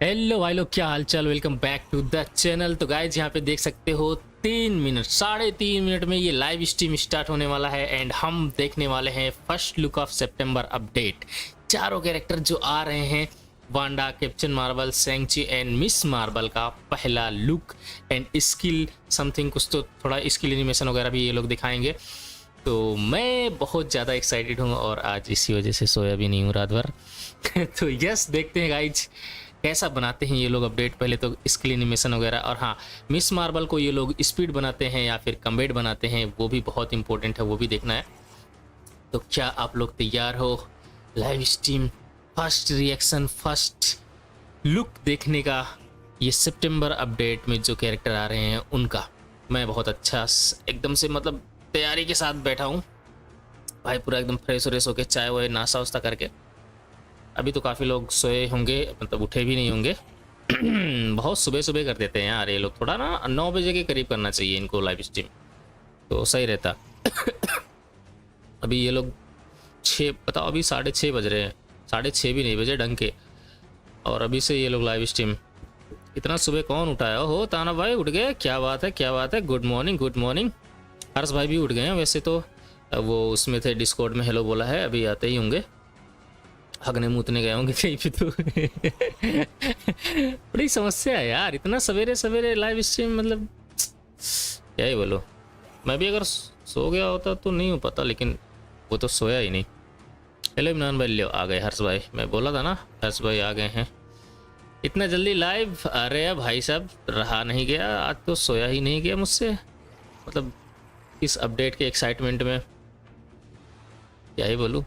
Hello भाई लोग, क्या हाल चाल। Welcome back to the channel. तो गाइज यहाँ पे देख सकते हो 3 मिनट 3.5 मिनट में ये लाइव स्ट्रीम स्टार्ट होने वाला है एंड हम देखने वाले हैं first look of September update. चारों कैरेक्टर जो आ रहे हैं, Wanda, captain Marvel, शैंग-ची and miss Marvel का पहला लुक एंड स्किल समथिंग, कुछ तो थोड़ा स्किल एनिमेशन वगैरह भी ये लोग दिखाएंगे। तो मैं बहुत ज़्यादा एक्साइटेड हूँ और आज इसी वजह से सोया भी नहीं हूँ रात भर। तो यस, देखते हैं गाइज कैसा बनाते हैं ये लोग अपडेट। पहले तो स्किल एनिमेशन वगैरह, और हाँ, मिस मार्वल को ये लोग स्पीड बनाते हैं या फिर कम्बेट बनाते हैं, वो भी बहुत इंपॉर्टेंट है, वो भी देखना है। तो क्या आप लोग तैयार हो live stream first reaction, first look देखने का? ये सितंबर अपडेट में जो कैरेक्टर आ रहे हैं उनका मैं बहुत अच्छा एकदम से मतलब तैयारी के साथ बैठा हूँ भाई, पूरा एकदम फ्रेश व्रेश होके चाय वाय नाश्ता वास्ता करके। अभी तो काफ़ी लोग सोए होंगे, मतलब उठे भी नहीं होंगे। बहुत सुबह सुबह कर देते हैं यार ये लोग, थोड़ा ना 9 बजे के करीब करना चाहिए इनको लाइव स्ट्रीम, तो सही रहता। अभी ये लोग 6, बताओ अभी 6:30 बज रहे हैं, 6:30 भी नहीं बजे ढंग के, और अभी से ये लोग लाइव स्ट्रीम। इतना सुबह कौन उठाया हो? ताना भाई उठ गए, क्या बात है, क्या बात है। Good morning, good morning. Harsh भाई भी उठ गए हैं, वैसे तो वो उसमें थे डिस्कॉर्ड में, हेलो बोला है, अभी आते ही होंगे, हगने मूतने गए होंगे कहीं पे। तो बड़ी समस्या है यार, इतना सवेरे सवेरे लाइव स्ट्रीम, मतलब क्या ही बोलो। मैं भी अगर सो गया होता तो नहीं हो पाता, लेकिन वो तो सोया ही नहीं। हेलो इमरान भाई, लियो आ गए हर्ष भाई, मैं बोला था ना हर्ष भाई आ गए हैं। इतना जल्दी लाइव? अरे भाई साहब, रहा नहीं गया आज, तो सोया ही नहीं गया मुझसे, मतलब इस अपडेट के एक्साइटमेंट में क्या ही बोलूँ।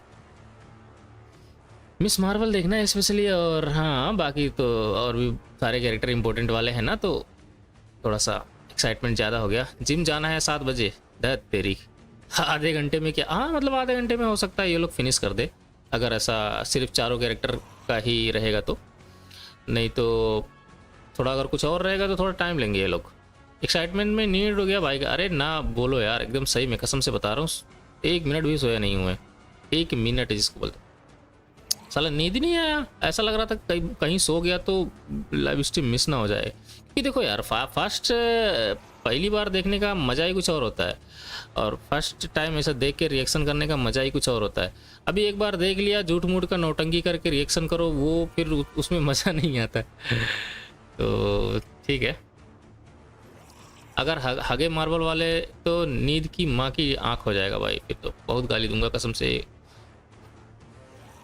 मिस मार्वल देखना है स्पेशली, और हाँ बाकी तो और भी सारे कैरेक्टर इंपॉर्टेंट वाले हैं ना, तो थोड़ा सा एक्साइटमेंट ज़्यादा हो गया। जिम जाना है 7 बजे, दर्द तेरी। आधे घंटे में क्या, हाँ मतलब आधे घंटे में हो सकता है ये लोग फिनिश कर दे, अगर ऐसा सिर्फ चारों कैरेक्टर का ही रहेगा तो। नहीं तो थोड़ा अगर कुछ और रहेगा तो थोड़ा टाइम लेंगे ये लोग। एक्साइटमेंट में नीड हो गया भाई का। अरे ना बोलो यार, एकदम सही में कसम से बता रहा हूँ, 1 मिनट भी सोया नहीं हुआ है। 1 मिनट जिसको बोलते, साला नींद ही नहीं आया, ऐसा लग रहा था कहीं सो गया तो लाइव स्ट्रीम मिस ना हो जाए। क्योंकि देखो यार, फर्स्ट पहली बार देखने का मज़ा ही कुछ और होता है, और फर्स्ट टाइम ऐसा देख के रिएक्शन करने का मज़ा ही कुछ और होता है। अभी एक बार देख लिया, झूठ मूठ का नौटंकी करके रिएक्शन करो, वो फिर उसमें मज़ा नहीं आता। तो ठीक है, अगर हगे मार्बल वाले तो नींद की माँ की आँख हो जाएगा भाई, फिर तो बहुत गाली दूंगा कसम से।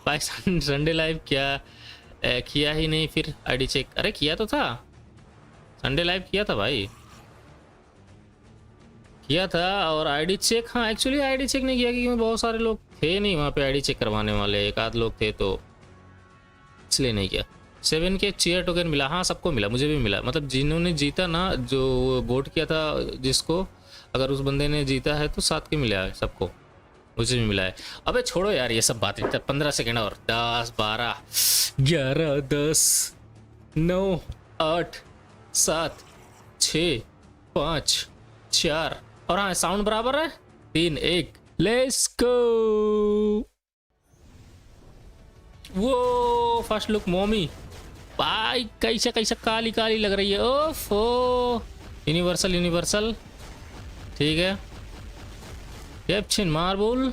भाई संडे लाइव किया ही नहीं, फिर आईडी चेक? अरे किया तो था, संडे लाइव किया था भाई, किया था। और आईडी चेक, हाँ एक्चुअली आईडी चेक नहीं किया क्योंकि बहुत सारे लोग थे नहीं वहाँ पे आईडी चेक करवाने वाले, एक आध लोग थे तो इसलिए नहीं किया। 7 के चेयर टोकन मिला, हाँ सबको मिला, मुझे भी मिला, मतलब जिन्होंने जीता ना, जो वोट किया था जिसको, अगर उस बंदे ने जीता है तो 7 के मिला है सबको, मुझे भी मिला है। अबे छोड़ो यार ये सब बातें, 15 सेकेंड और, 10 12 11 10 9 8 7 6 5 4, और हाँ साउंड बराबर है, 3 1, लेट्स गो। वो फर्स्ट लुक मॉमी भाई, कैसा कैसा काली काली लग रही है, ओफ ओ। यूनिवर्सल यूनिवर्सल, ठीक है। कैप्टन मार्वल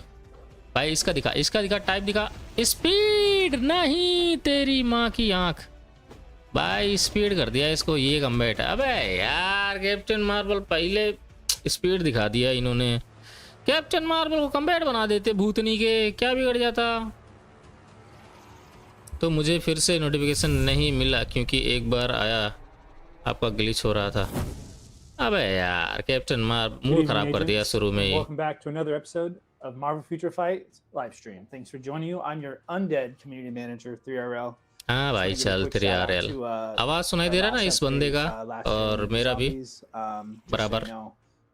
भाई, इसका दिखा टाइप दिखा। स्पीड नहीं, तेरी माँ की आंख भाई, स्पीड कर दिया इसको, ये कम्बैट है। अबे यार कैप्टन मार्वल पहले स्पीड दिखा दिया इन्होंने, कैप्टन मार्वल को कम्बैट बना देते भूतनी के, क्या बिगड़ जाता। तो मुझे फिर से नोटिफिकेशन नहीं मिला क्योंकि एक बार आया, आपका ग्लिच हो रहा था। अबे यार कैप्टन मूड खराब कर दिया शुरू में ही। Welcome back to another episode of Marvel Future Fight live stream. Thanks for joining you. I'm your undead community manager 3RL. हाँ भाई चल 3RL, आवाज सुनाई दे रहा है ना इस बंदे का, और मेरा भी बराबर।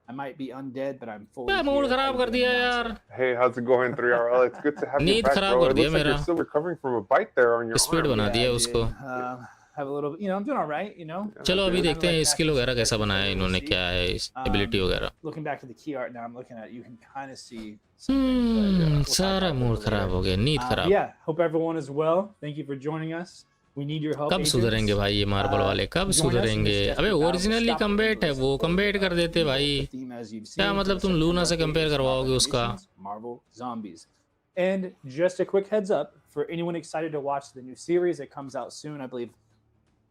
I might be undead, but I'm fully here. Mood खराब कर दिया यार। Hey, how's it going 3RL? It's good to have you नींद back, खराब bro. कर It दिया looks like मेरा, you're still recovering from a bite there on your speed arm. बना दिया उसको। Have a little, I'm doing all right, चलो अभी देखते हैं स्किल वगैरह कैसा बनाया इन्होंने, क्या है एबिलिटी वगैरह। Looking back to the key art now, I'm looking at, you can kind of see something, सारा मूड खराब हो गया, नींद खराब। Yeah, hope everyone is well. Thank you for joining us. We need your help. कब सुधरेंगे भाई ये marble वाले, कब सुधरेंगे? अबे ओरिजिनली कम्बेट है वो, कम्बेट कर देते भाई। क्या मतलब तुम लूना से कंपेयर करवाओगे उसका? Marvel Zombies. And just a quick heads up for anyone excited to watch the new series that comes out soon, I believe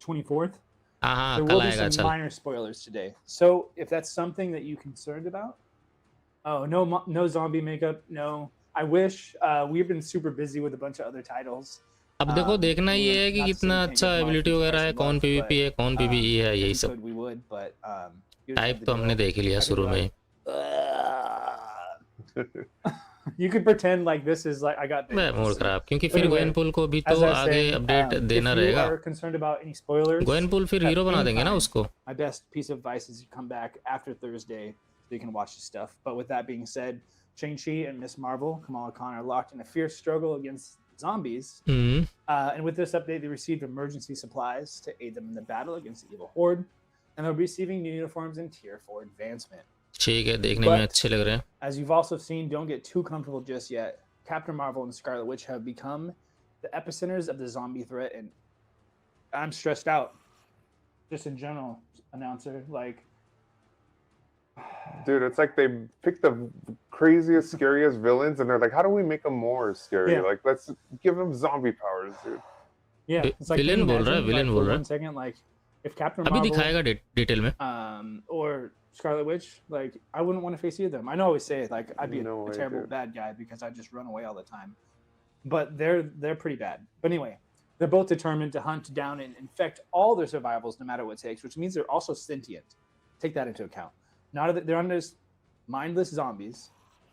24th. हाँ There कल will be आएगा some चल। minor spoilers today. So if that's something that you're concerned about, oh no zombie makeup, no. I wish we've been super busy with a bunch of other titles. अब देखो देखना ये है कि Not to say कितना we can't अच्छा give Marvel ability Future वगैरह है, Fight कौन love, पीवीपी है, कौन पीवीई है, if यही we सब could, we would, but you just type have तो the हमने deal. देख ही लिया I could शुरू be में। like, you could pretend like this is like I got मैं मूड खराब, क्योंकि फिर Anyway, गोइनपुल को भी as तो I was आगे saying, अपडेट if देना you रहेगा। are concerned about any spoilers, गोइनपुल फिर at हीरो बना any देंगे ना time, उसको। my best piece of advice is you come back after Thursday so you can watch the stuff. But with that being said, Shang-Chi and Miss Marvel, Kamala Khan, are locked in a fierce struggle against zombies. And with this update, they received emergency supplies to aid them in the battle against the evil horde, and they'll be receiving new uniforms and Tier 4 advancement. ठीक है, देखने में अच्छे लग रहे हैं। As you've also seen, don't get too comfortable just yet. Captain Marvel and Scarlet Witch have become the epicenters of the zombie threat, and I'm stressed out. Just in general, announcer, like, Dude, it's like they picked the craziest, scariest villains, and they're like, "How do we make them more scary? Yeah. Like, let's give them zombie powers, dude." yeah, it's like, can Villain you बोल रहा है, imagine, villain like, बोल for रहा है। one second, like, if Captain अभी Marvel दिखाएगा detail में। or Scarlet Witch, like, I wouldn't want to face either of them. I know I always say it, like, I'd be No a way, terrible dude. bad guy because I just run away all the time. But they're pretty bad. But anyway, they're both determined to hunt down and infect all their survivals, no matter what it takes, which means they're also sentient. Take that into account. Not that they're not just mindless zombies;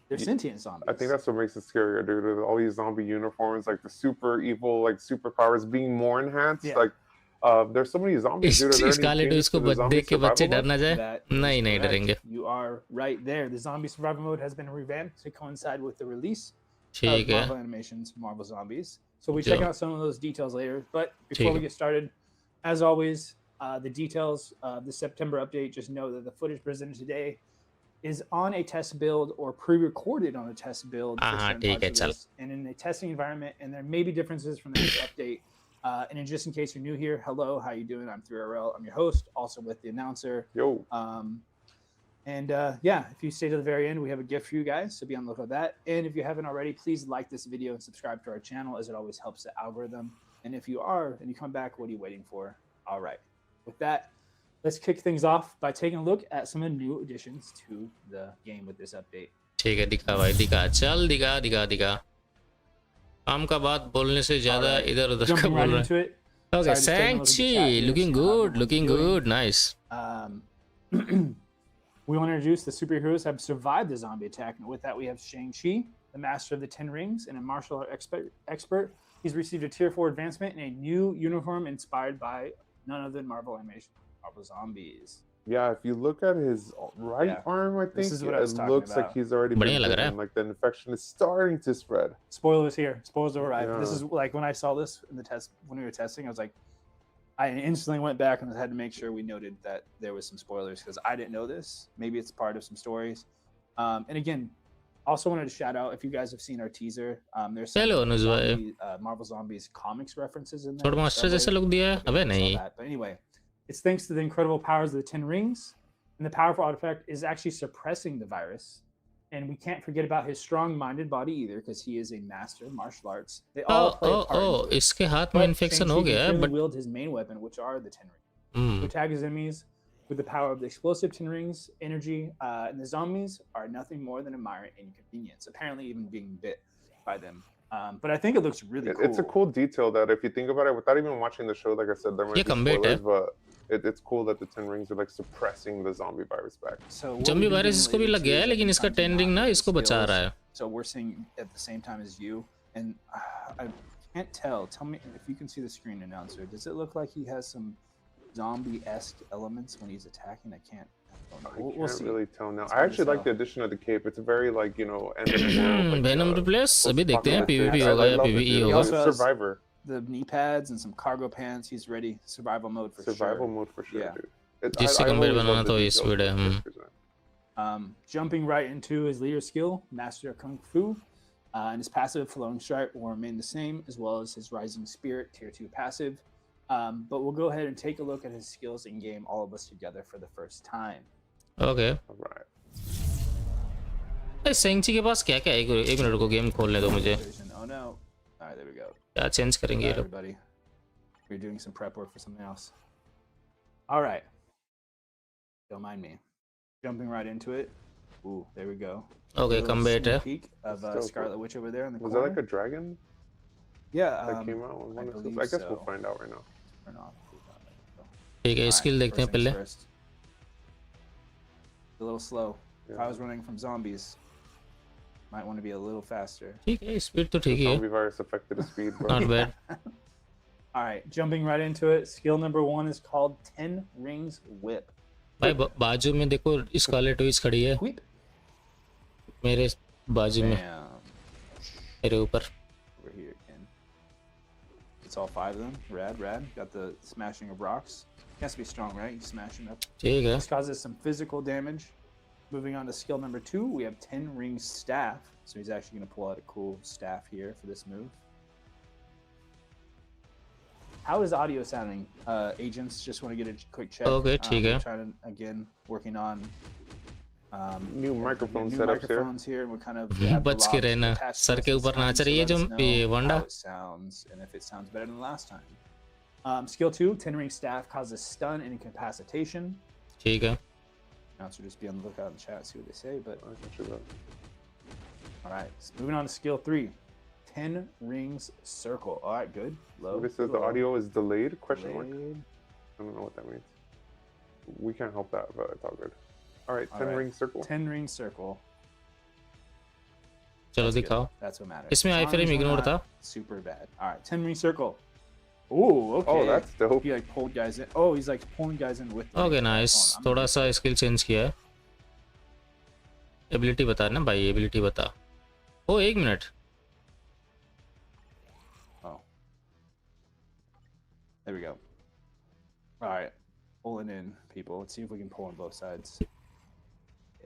they're sentient zombies. I think that's what makes it scarier, dude. With all these zombie uniforms, like the super evil, like superpowers being more enhanced. Yeah. Like, there's so many zombies, dude. Are there any Scarlet changes Witch को to the zombie देख के बच्चे survival डर mode? ना जाए? That is नहीं नहीं correct. डरेंगे। You are right there. The zombie survival mode has been revamped to coincide with the release of ठीक है। Marvel Animation's Marvel Zombies. So we Yeah. check out some of those details later. But before we get started, as always, the details of the September update, just know that the footage presented today is on a test build or pre-recorded on a test build for certain ठीक है, parts चल। of this, and in a testing environment, and there may be differences from the next update. And just in case you're new here, hello, how you doing? I'm 3RL. I'm your host, also with the announcer. Yo. Yeah, if you stay to the very end, we have a gift for you guys, so be on the lookout for that. And if you haven't already, please like this video and subscribe to our channel, as it always helps the algorithm. And if you are and you come back, what are you waiting for? All right. With that, let's kick things off by taking a look at some of the new additions to the game with this update. ठीक है, दिखा भाई दिखा, चल दिखा दिखा दिखा। काम का बात बोलने से ज्यादा Alright, इधर उधर का Jumping बोल right रहा into है। it. Okay, Sorry, just taking a look at the chat Shang-Chi, here, looking see how good, everyone's looking doing. good, nice. We want to introduce the superheroes who have survived the zombie attack. And with that, we have Shang-Chi, the master of the 10 rings and a martial art expert. He's received a Tier 4 advancement and a new uniform inspired by none other than Marvel Animation, Marvel Zombies. Yeah, if you look at his right arm, I think is what I was it talking looks like about. he's already बढ़िया been लग रहा है। bitten. Like the infection is starting to spread. Spoilers here. Spoilers will arrive. This Yeah. is like when I saw this in the test, when we were testing, I was like, I instantly went back and had to make sure we noted that there was some spoilers because I didn't know this. Maybe it's part of some stories. And again, also wanted to shout out if you guys have seen our teaser. There's some Hello, Anuj bhai। Marvel Zombies comics references in there. थोड़ा master जैसा several. Look दिया है? Okay, अबे I saw नहीं। that. But anyway, it's thanks to the incredible powers of the 10 rings, and the powerful artifact is actually suppressing the virus. And we can't forget about his strong-minded body either, because he is a master of martial arts. They all play a part into it. इसके हाथ में But infection Shang-Chi हो गया can है, clearly but wield his main weapon, which are the 10 rings. To attack his enemies with the power of the explosive 10 rings, energy, and the zombies are nothing more than a minor inconvenience. Apparently, even being bit by them. But I think it looks really cool. It's a cool detail that if you think about it, without even watching the show, like I said, there might ये be combat है। spoilers, but it's cool that the 10 rings are like suppressing the zombie virus back. So what zombie we've been virus doing इसको भी lately लग too गया है, is लेकिन I've इसका been trying 10 to ring ना unlock इसको the बचा रहा है। skills. So we're seeing at the same time as you, and I can't tell. Tell me if you can see the screen announcer. Does it look like he has some zombie-esque elements when he's attacking? I can't. We'll Can't see. really tell now. It's I hard to actually like the tell. addition of the cape. It's very like, you know, end of the world. Like, venom replace अभी देखते हैं post-apocalyptic. PVP I होगा या love it, PvE dude. He होगा। also has Survivor. the knee pads and some cargo pants. He's ready. Survival mode for Survival sure. mode for sure, Yeah. dude. जिससे compare always banana love the तो ये details speed है। that they present. Jumping right into his leader skill, Master of Kung Fu, and his passive Flowing Strike will remain the same, as well as his Rising Spirit Tier 2 passive. But we'll go ahead and take a look at his skills in game, all of us together for the first time. Okay All right. सेंची के पास क्या क्या है? एक minute को game खोलने दो मुझे. Vision. Oh no! All right, there we go. क्या चेंज करेंगे ये All right, लोग? everybody. We're doing some prep work for something else. All right. Don't mind me. Jumping right into it. Ooh, there we go. Okay Little combat है. sneak peek of Still cool. Scarlet Witch over there in the Was that corner. like a dragon Yeah, that came out? On one of those? believe I guess we'll so. find out right now. Turn off. So, ठीक है alright, skill देखते हैं first things पहले. first. A little slow. If I Yeah. was running from zombies, might want to be a little faster. ठीक है speed तो ठीक ही है. Zombie virus affected his speed, bro. Not bad. All right, jumping right into it. Skill number 1 is called 10 Rings Whip. भाई बाजू में देखो Scarlet Witch खड़ी है Whip. मेरे बाजू में, Bam. मेरे ऊपर. Over here again. It's all 5 of them. Rad, rad. Got the smashing of rocks. Has to be strong, right? You smash them up. ठीक है. This causes some physical damage. Moving on to skill number 2, we have 10 Ring Staff. So he's actually going to pull out a cool staff here for this move. How is audio sounding, agents? Just want to get a quick check. Okay, ठीक है. We're trying to, again, working on New microphone new setups here. microphones here. We're kind of have the बच के lobs रहना, attached to sir us के this ऊपर time, नाच so रही है let जो us know ये वंडा. how it sounds and if it sounds better than last time. Skill 2, 10 Ring Staff causes stun and incapacitation. ठीक है. Now, so just be on the lookout in the chat, see what they say. But I can shoot that. all right, so moving on to skill 3, 10 Rings Circle. All right, good. Low. What it says the low, audio is delayed? Question mark. delayed. I don't know what that means. We can't help that, but it's all good. All right, All 10 right. ring circle. 10 Ring Circle. चलो That's good. दिखाओ. That's what matters. इसमें As I long frame as we're ignore not था. Super bad. All right, 10 Ring Circle. Ooh, okay. Oh, that's dope. He like pulled guys in. Oh, he's like pulling guys in with. the okay ring. Nice. Hold on, I'm थोड़ा gonna- सा skill change किया है. Ability बता ना भाई, ability बता. ओ एक minute. Oh. There we go. All right, pulling in people. Let's see if we can pull on both sides.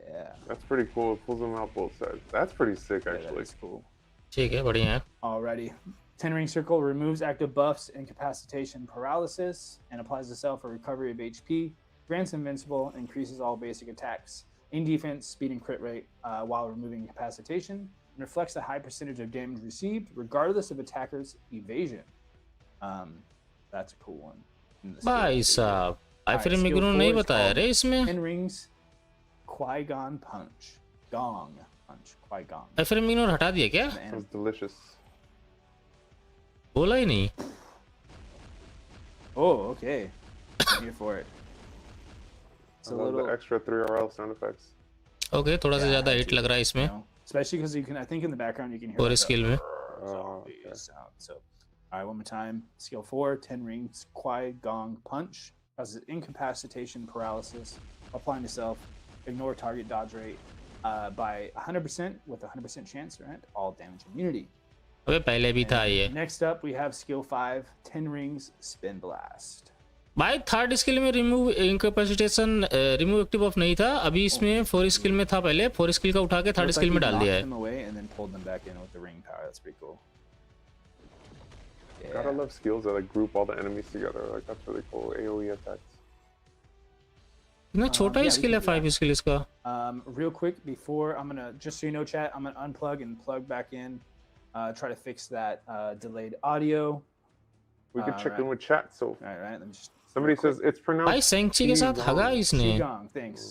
Yeah. That's pretty cool. It pulls them out both sides. That's pretty sick, Yeah, that actually. is cool. ठीक है बढ़िया है. Alrighty. 10 Ring Circle removes active buffs, incapacitation, paralysis, and applies itself for recovery of HP. Grants invincible, increases all basic attacks in defense, speed, and crit rate while removing incapacitation, and reflects the high percentage of damage received, regardless of attacker's evasion. That's a cool one. in the भाई skill. साहब आई Alright, frame skill ignore 4 नहीं is बताया called रे इसमें. 10 Rings Qui-Gon Punch. Gong Punch. Qui-Gon. आई frame ignore हटा दिया क्या? The That anim- was delicious. बोला ही नहीं. Oh, okay. I'm here for it. It's I a love little, the extra 3RL sound effects. Okay थोड़ा सा Yeah, ज्यादा I hit do, लग रहा है you इसमें. know, especially because you can. I think in the background you can hear और like the skill में. zombie okay. sound. So, all right, one more time. Skill 4, 10 Rings Qui-Gong Punch causes incapacitation, paralysis, applying to self, ignore target dodge rate by 100% with 100% chance to grant all damage immunity. अबे पहले भी था ये. Next up, we have skill 5, 10 Rings Spin Blast. भाई third skill में remove इंकैपेसिटेशन remove active of नहीं था. अभी इसमें 4 स्किल में था पहले. 4 स्किल का उठा के थर्ड Looks स्किल like में he डाल दिया knocked है. them away and then pulled them back in with the ring power. That's pretty cool. Gotta Yeah. love skills that like group all the enemies together. Like that's really cool. AOE attacks. इतना छोटा yeah, he we skill can है do 5 that. Skill इसका. Real quick before I'm gonna just so you know, chat, I'm gonna unplug and plug back in. Try to fix that delayed audio. We could check Alright. in with chat. So All right, let me just. somebody real quick. says it's pronounced. भाई सेंची के साथ हगा इसने. Qigong, thanks.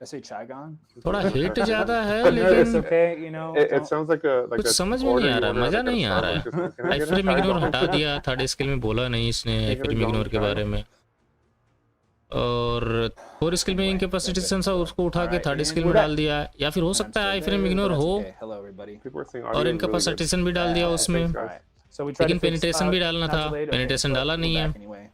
Did I say Qigong? थोड़ा hit ज्यादा है No, it's लेकिन okay. You know. It don't- sounds like a कुछ a समझ में नहीं order आ you रहा, order मजा like at a नहीं आ रहा है. Starbucks. Can I I get a frame Thai ignore dog? हटा दिया. थर्ड स्किल में बोला नहीं इसने आई Take it frame down, ignore के Thai बारे में. और 4 स्किल में इंकैपेसिटेशन सा उसको उठा के थर्ड स्किल में डाल दिया. या फिर हो I'm सकता है still I there, frame but ignore that's हो okay. Hello, everybody. People are saying और audio is really good. इंकैपेसिटेशन भी डाल दिया उसमें. thanks, guys. Alright. So we tried to लेकिन fix, penetration भी डालना not था. delayed, okay, Penetration but डाला we're नहीं है. back anyway.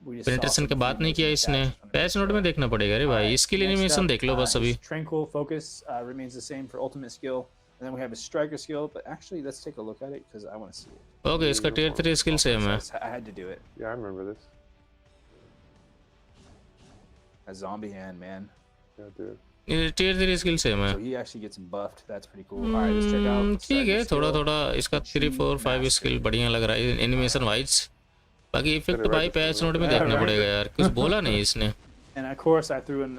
We just saw penetration के some बात नहीं किया animation इसने. attached. पैच नोट में देखना पड़ेगा रे भाई. Alright, skill next animation up, देख लो बस अभी. his Tranquil Focus remains the same for ultimate skill. And then we have his Striker skill, but actually let's take a look at it because I want to see it. Okay इसका tier 3 skill same है. I had to do it. Yeah, I remember this. A zombie hand, man. Yeah, dude. Tier 3 skill same है. So he actually gets buffed. That's pretty cool. All right, let's check out. ठीक है Striker थोड़ा skill. थोड़ा इसका 3 4 5 skill बढ़िया लग रहा है एनिमेशन वाइज. बाकी इफेक्ट तो भाई पैच नोट में Yeah, देखना right. पड़ेगा यार, कुछ बोला नहीं इसने। And of course, I threw in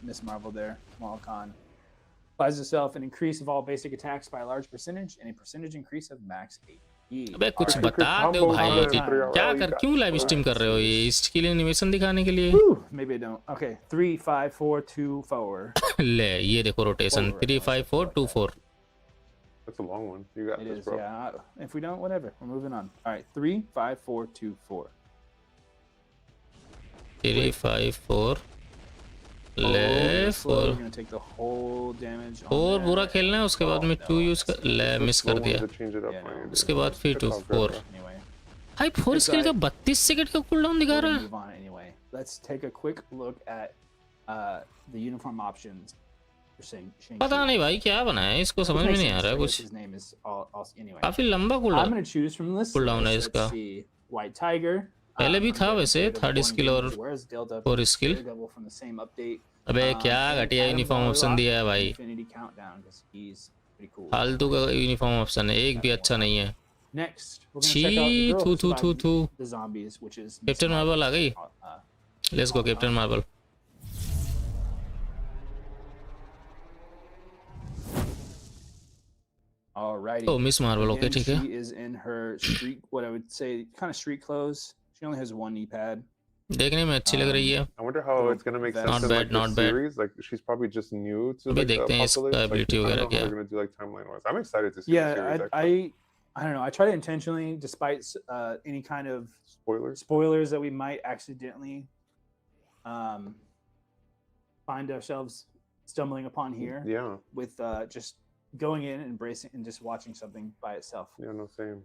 Miss Marvel there, Kamala Khan. Applies itself an increase of all basic attacks by a large percentage and a percentage increase of max HP. अबे कुछ Alright. बता दो भाई combos कि on there, क्या bro. कर, You क्यों got live stream कर रहे हो ये, इसके लिए एनिमेशन दिखाने के लिए? Whew, maybe I don't. Okay, 3, 5, 4, 2, 4. ले ये देखो rotation 3 5 4 2 4। That's a long one. You got It this, is, bro. yeah. If we don't, whatever. We're moving on. All right, 3, 5, 4, 2, 4. 3 5 4 ले Slow, 4 we're gonna take the whole damage. on 4 that. पूरा खेलना है, उसके बाद में 2 यूज कर ले, It's a miss slow कर one दिया। to change it up Yeah, on no. you, dude. उसके बाद फिर It's 2 all good, 4 bro. Anyway, भाई 4 It's स्किल का alright. 32 सेकंड का कूलडाउन दिखा we're रहा gonna है। move on anyway. Let's take a quick look at the uniform options for Shang-Chi. पता नहीं भाई क्या बनाया है, इसको समझ में Makes नहीं आ sense, रहा है right? कुछ। His name is all anyway. काफी लंबा I'm cooldown. gonna choose from this Cooldown है list. इसका। Let's see. White Tiger. पहले भी I'm था gonna वैसे, play the third Born skill और Again, Where's Delta? 4 skill. Daredevil from the same update. अबे क्या And घटिया Adam यूनिफॉर्म ऑप्शन Warlock दिया है भाई, Infinity Countdown, 'cause he's pretty cool. फालतू का यूनिफॉर्म ऑप्शन है, एक भी अच्छा नहीं है। Next, we're gonna check out the छी girl थू who थू थू survived थू। the zombies, which is Miss Captain Marvel आ गई, let's go Captain Marvel. Alrighty. ओ मिस मार्वल, ओके Again, ठीक है। she is in her street, what I would say, kind of street clothes. She only has one knee pad. देखने में अच्छी लग रही है। I wonder how it's gonna make sense Not in bad, like not the bad. series. Like she's probably just new to अभी like the देखते हैं इसका apocalypse. Like, ability I don't वगैरह know how क्या। they're gonna do like timeline wise. I'm excited to see the Yeah, series. I Actually. I don't know. I try to intentionally, despite any kind of Spoilers. spoilers that we might accidentally um, find ourselves stumbling upon here, Yeah. with just going in, embracing, and just watching something by itself. Yeah. No, same.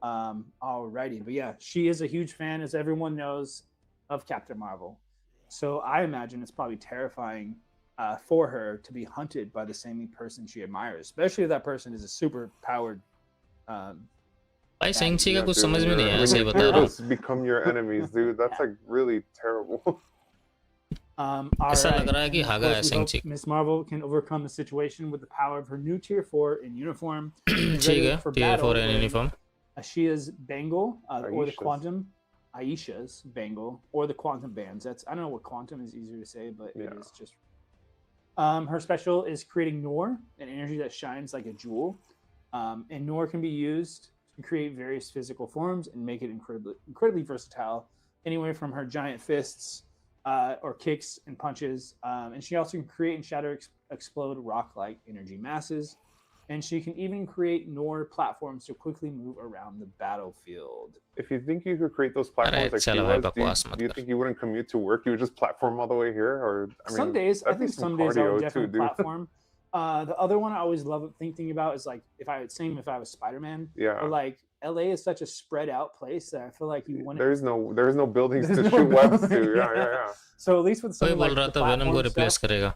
Alrighty, but yeah, she is a huge fan, as everyone knows, of Captain Marvel. So I imagine it's probably terrifying for her to be hunted by the same person she admires, especially if that person is a super powered. भाई Sentry का Yeah, कुछ dude, समझ में नहीं आया, when सही your बता रहा हूँ। heroes become your enemies, dude. That's like really terrible. ऐसा लग रहा है कि and of हागा है course we hope सेंची। Miss Marvel can overcome the situation with the power of her new Tier 4 in uniform. ठीक है, टीयर 4 है uniform. Ashia's bangle, or the Aisha's. quantum. Aisha's bangle, or the quantum bands. That's, I don't know what quantum is easier to say, but it Yeah. is just. Her special is creating Noor, an energy that shines like a jewel. And Noor can be used to create various physical forms and make it incredibly versatile, anywhere from her giant fists or kicks and punches. And she also can create and shatter, explode rock-like energy masses. And she can even create Noor platforms to quickly move around the battlefield. If you think you could create those platforms like she चलो भाई was, बकवास मत do you कर। think you wouldn't commute to work? You would just platform all the way here, or I mean, Some days, I that'd be think some some days I cardio would too, definitely dude. platform. The other one I always love thinking about is like if I was Spider-Man. Yeah. Or like LA is such a spread out place that I feel like you wouldn't. There's no buildings to There's no shoot webs to. building, Yeah, yeah, yeah. So at least with some कोई of बोल like रहा the था venom को platform replace stuff, करेगा।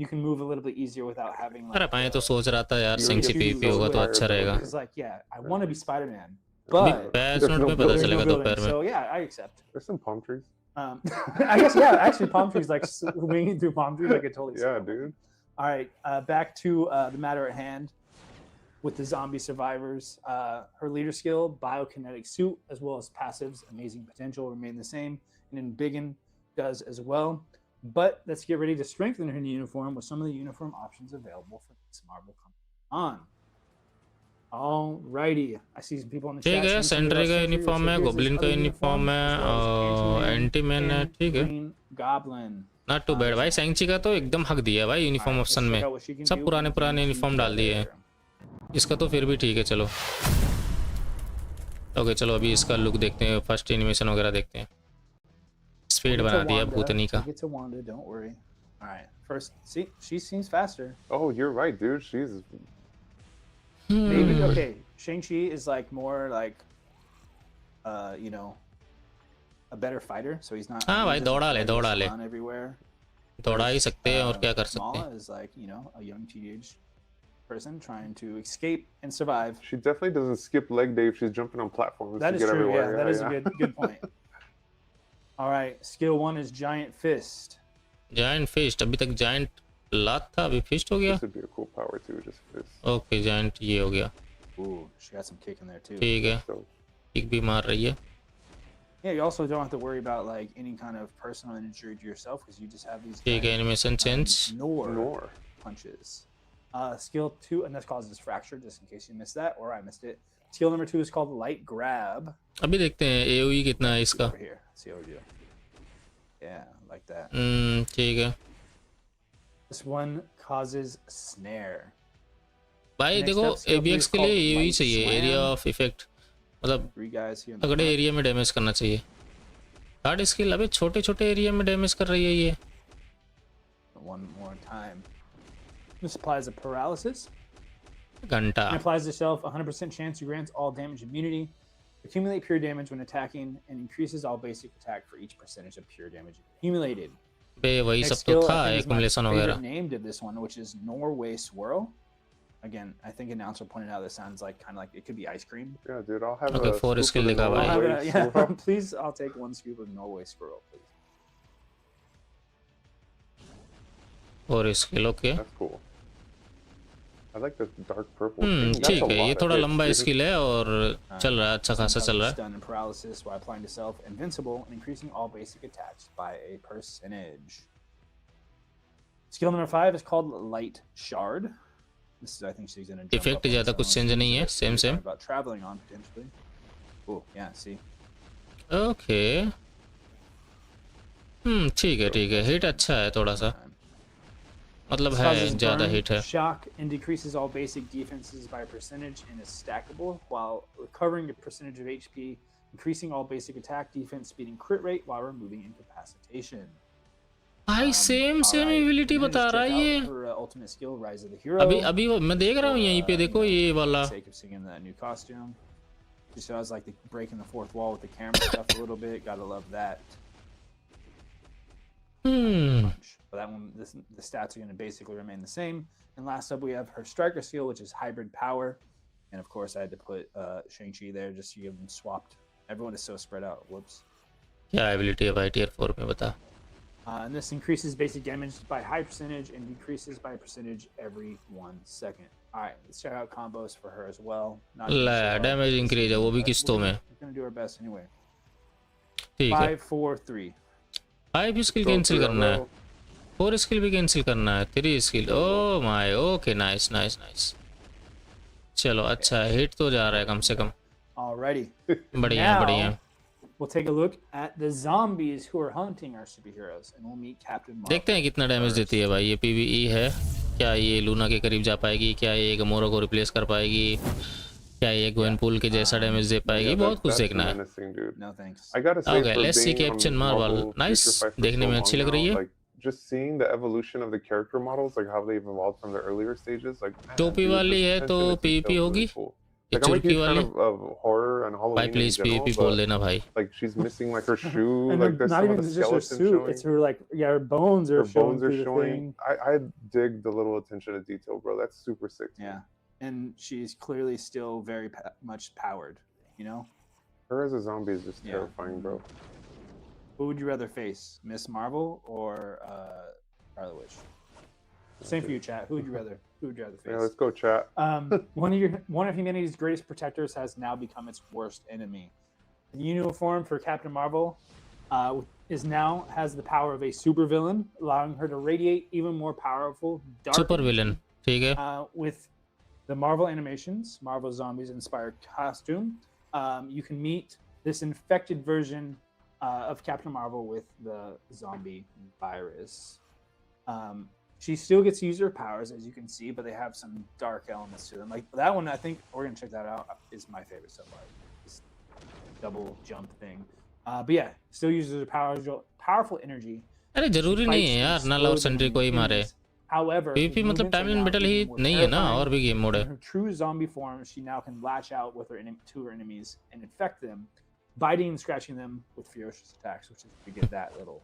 you can move a little bit easier without having. अरे Like, मैं तो सोच रहा था यार You सेंची get पीवीपी so होगा तो tired अच्छा of it. रहेगा। Because like, yeah, I want to be Spider-Man, अभी but patch there's note no में पता there's no चलेगा building. दोपहर में। So yeah, I accept. There's some palm trees. I guess yeah, actually palm trees, like swinging through palm trees, I could totally. see Yeah, that. dude. All right, back to the matter at hand with the zombie survivors. Her leader skill, biokinetic suit, as well as passives, amazing potential remain the same, and then Biggin does as well. But let's get ready to strengthen her uniform with some of the uniform options available for Miss Marvel coming on. All righty, I see some people in the chat. ठीक है, saying something Sentry about का Sentry. Uniform So है, here's his Goblin का other uniform है, as well as Ant-Man Ant Man है, and ठीक है। Green Goblin. Not too bad भाई, सेंची का तो एकदम हक दिया भाई uniform Alright, let's option check में। out what she can सब do पुराने and पुराने keep यूनिफॉर्म डाल दिए हैं। there. इसका तो फिर भी ठीक है, चलो ओके चलो अभी इसका लुक देखते हैं, फर्स्ट एनिमेशन वगैरह देखते हैं। स्पीड We'll बना get to दिया Wanda. भूतनी का। We'll get to Wanda, don't worry. All right, first, see, she seems faster. Oh, you're right, dude. She's Maybe okay. Shang-Chi is like more like, you know, a better fighter, so he's not. हाँ he भाई, doesn't दौड़ा ले, fly दौड़ा ले। run everywhere. दौड़ा ही सकते हैं और क्या कर सकते हैं। Kamala is like, you know, a young teenage person trying to escape and survive. she definitely doesn't skip leg day if she's jumping on platforms That to is get true. everywhere. Yeah, that is a good point. All right, skill 1 is Giant Fist. Giant Fist, अभी तक giant लात था, अभी fist हो गया। This would be a cool power too, just fist. Okay giant ये हो गया, Ooh, she got some kick in there too. ठीक है, So किक भी मार रही है। Yeah, you also don't have to worry about like any kind of personal injury to yourself because you just have these ठीक है, animation change. nor punches. Skill 2, and this causes fracture, just in case you missed that or I missed it. Skill number 2 is called light grab. अभी देखते हैं AOE कितना है इसका. Over here, let's see what we do. Yeah, like that. ठीक है. This one causes snare. भाई देखो ABX के लिए AOE चाहिए, एरिया ऑफ इफेक्ट, मतलब तगड़े एरिया में डैमेज करना चाहिए. हार्ड स्किल अबे छोटे छोटे एरिया में डैमेज कर रही है ये. One more time. This applies a paralysis. घंटा. It applies to self 100% chance to grants all damage immunity. Accumulate pure damage when attacking and increases all basic attack for each percentage of pure damage accumulated. बे वही सब तो था accumulation वगैरह. Named of this one, which is Norway Swirl. Again, I think announcer pointed out this sounds like kind of like it could be ice cream. Yeah, dude, I'll have okay, 4 skill लिखा हुआ है. Yeah, please, I'll take 1 scoop of Norway Swirl, please. 4 skill, okay. That's cool. I like this dark purple. ठीक है, ये थोड़ा लंबा skill है और चल रहा है, अच्छा खासा चल रहा है. Stun and paralysis while applying to self, invincible and increasing all basic attacks by a percentage. Skill number 5 is called Light Shard. This is, I think she's gonna jump effect ज्यादा कुछ चेंज नहीं है, same about traveling on potentially. Oh yeah, see. Okay. ठीक है, hit अच्छा है थोड़ा सा, मतलब है ज्यादा हिट है. Shock and decreases all basic defenses by a percentage and is stackable while recovering a percentage of HP, increasing all basic attack, defense, speed, and crit rate while removing incapacitation. भाई same ability बता रहा है ये. अभी मैं देख रहा हूँ यहीं पे, देखो ये वाला. Just so I was like breaking the fourth wall with the camera stuff a little bit. Gotta love that. But that one, the stats are going to basically remain the same. And last up, we have her striker skill, which is hybrid power. And of course, I had to put Shang-Chi there just to give them swapped. Everyone is so spread out. Whoops. क्या ability है भाई tier 4 में बता. And this increases basic damage by high percentage and decreases by a percentage every 1 second. All right, let's check out combos for her as well. ला damage increase है वो भी किस्तों में. We're gonna do our best anyway. ठीक है. 5, 4, 3. 5 skill cancel करना है, 4 स्किल भी कैंसिल करना है, 3 skill. Oh my, okay, nice. चलो अच्छा है, हिट तो जा रहा है कम से कम. Alrighty. बढ़िया. We'll take a look at the zombies who are hunting our superheroes, and we'll meet Captain Marvel. देखते हैं कितना डैमेज देती है भाई ये. PvE है, क्या ये लूना के करीब जा पाएगी, क्या ये गमोरा को रिप्लेस कर पाएगी, क्या ये ग्वेनपूल के जैसा डैमेज दे पाएगी, बहुत कुछ देखना है. No thanks. Okay, let's see Captain Marvel. Nice, देखने में अच्छी लग रही है. Just seeing the evolution of the character models, like how they've evolved from the earlier stages, like टोपी वाली है तो PvP होगी. Like, I'm a huge fan of horror and Halloween. Bhai, please PvP बोल देना भाई. Like she's missing like her shoe, and like there's not some of even the just her skeleton suit, showing. it's her like her bones are showing. I dig the little attention to detail, bro. That's super sick. Yeah, and she's clearly still very much powered. You know, her as a zombie is just terrifying, bro. Who would you rather face, Miss Marvel or Scarlet Witch? Same for you, chat. Who would you rather face? Yeah, let's go, chat. One of humanity's greatest protectors has now become its worst enemy. The uniform for Captain Marvel has the power of a supervillain, allowing her to radiate even more powerful dark supervillain. ठीक है. With the Marvel animations, Marvel Zombies inspired costume, you can meet this infected version of Captain Marvel with the zombie virus. She still gets to use her powers, as you can see, but they have some dark elements to them. Like that one, I think we're gonna check that out. Is my favorite so far. This double jump thing. But yeah, still uses her powers, powerful energy. अरे जरूरी नहीं है यार ना love Sentry कोई मारे. However, PvP मतलब timeline battle ही नहीं है ना, और भी गेम मोड है. In her true zombie form, she now can lash out with to her enemies and infect them, biting and scratching them with ferocious attacks, which is to get that little.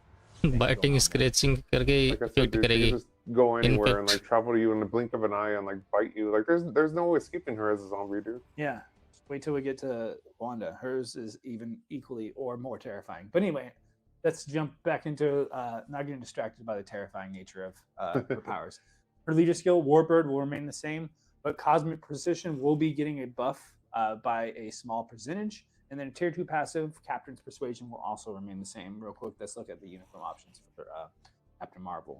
Biting, scratching करके effect करेगी. Go anywhere and like travel to you in the blink of an eye and like bite you. Like there's no escaping her as a zombie, dude. Yeah. Just wait till we get to Wanda. Hers is even equally or more terrifying. But anyway, let's jump back into not getting distracted by the terrifying nature of her powers. Her leader skill, Warbird, will remain the same, but Cosmic Precision will be getting a buff by a small percentage, And then tier 2 passive, Captain's Persuasion will also remain the same. Real quick, let's look at the uniform options for Captain Marvel.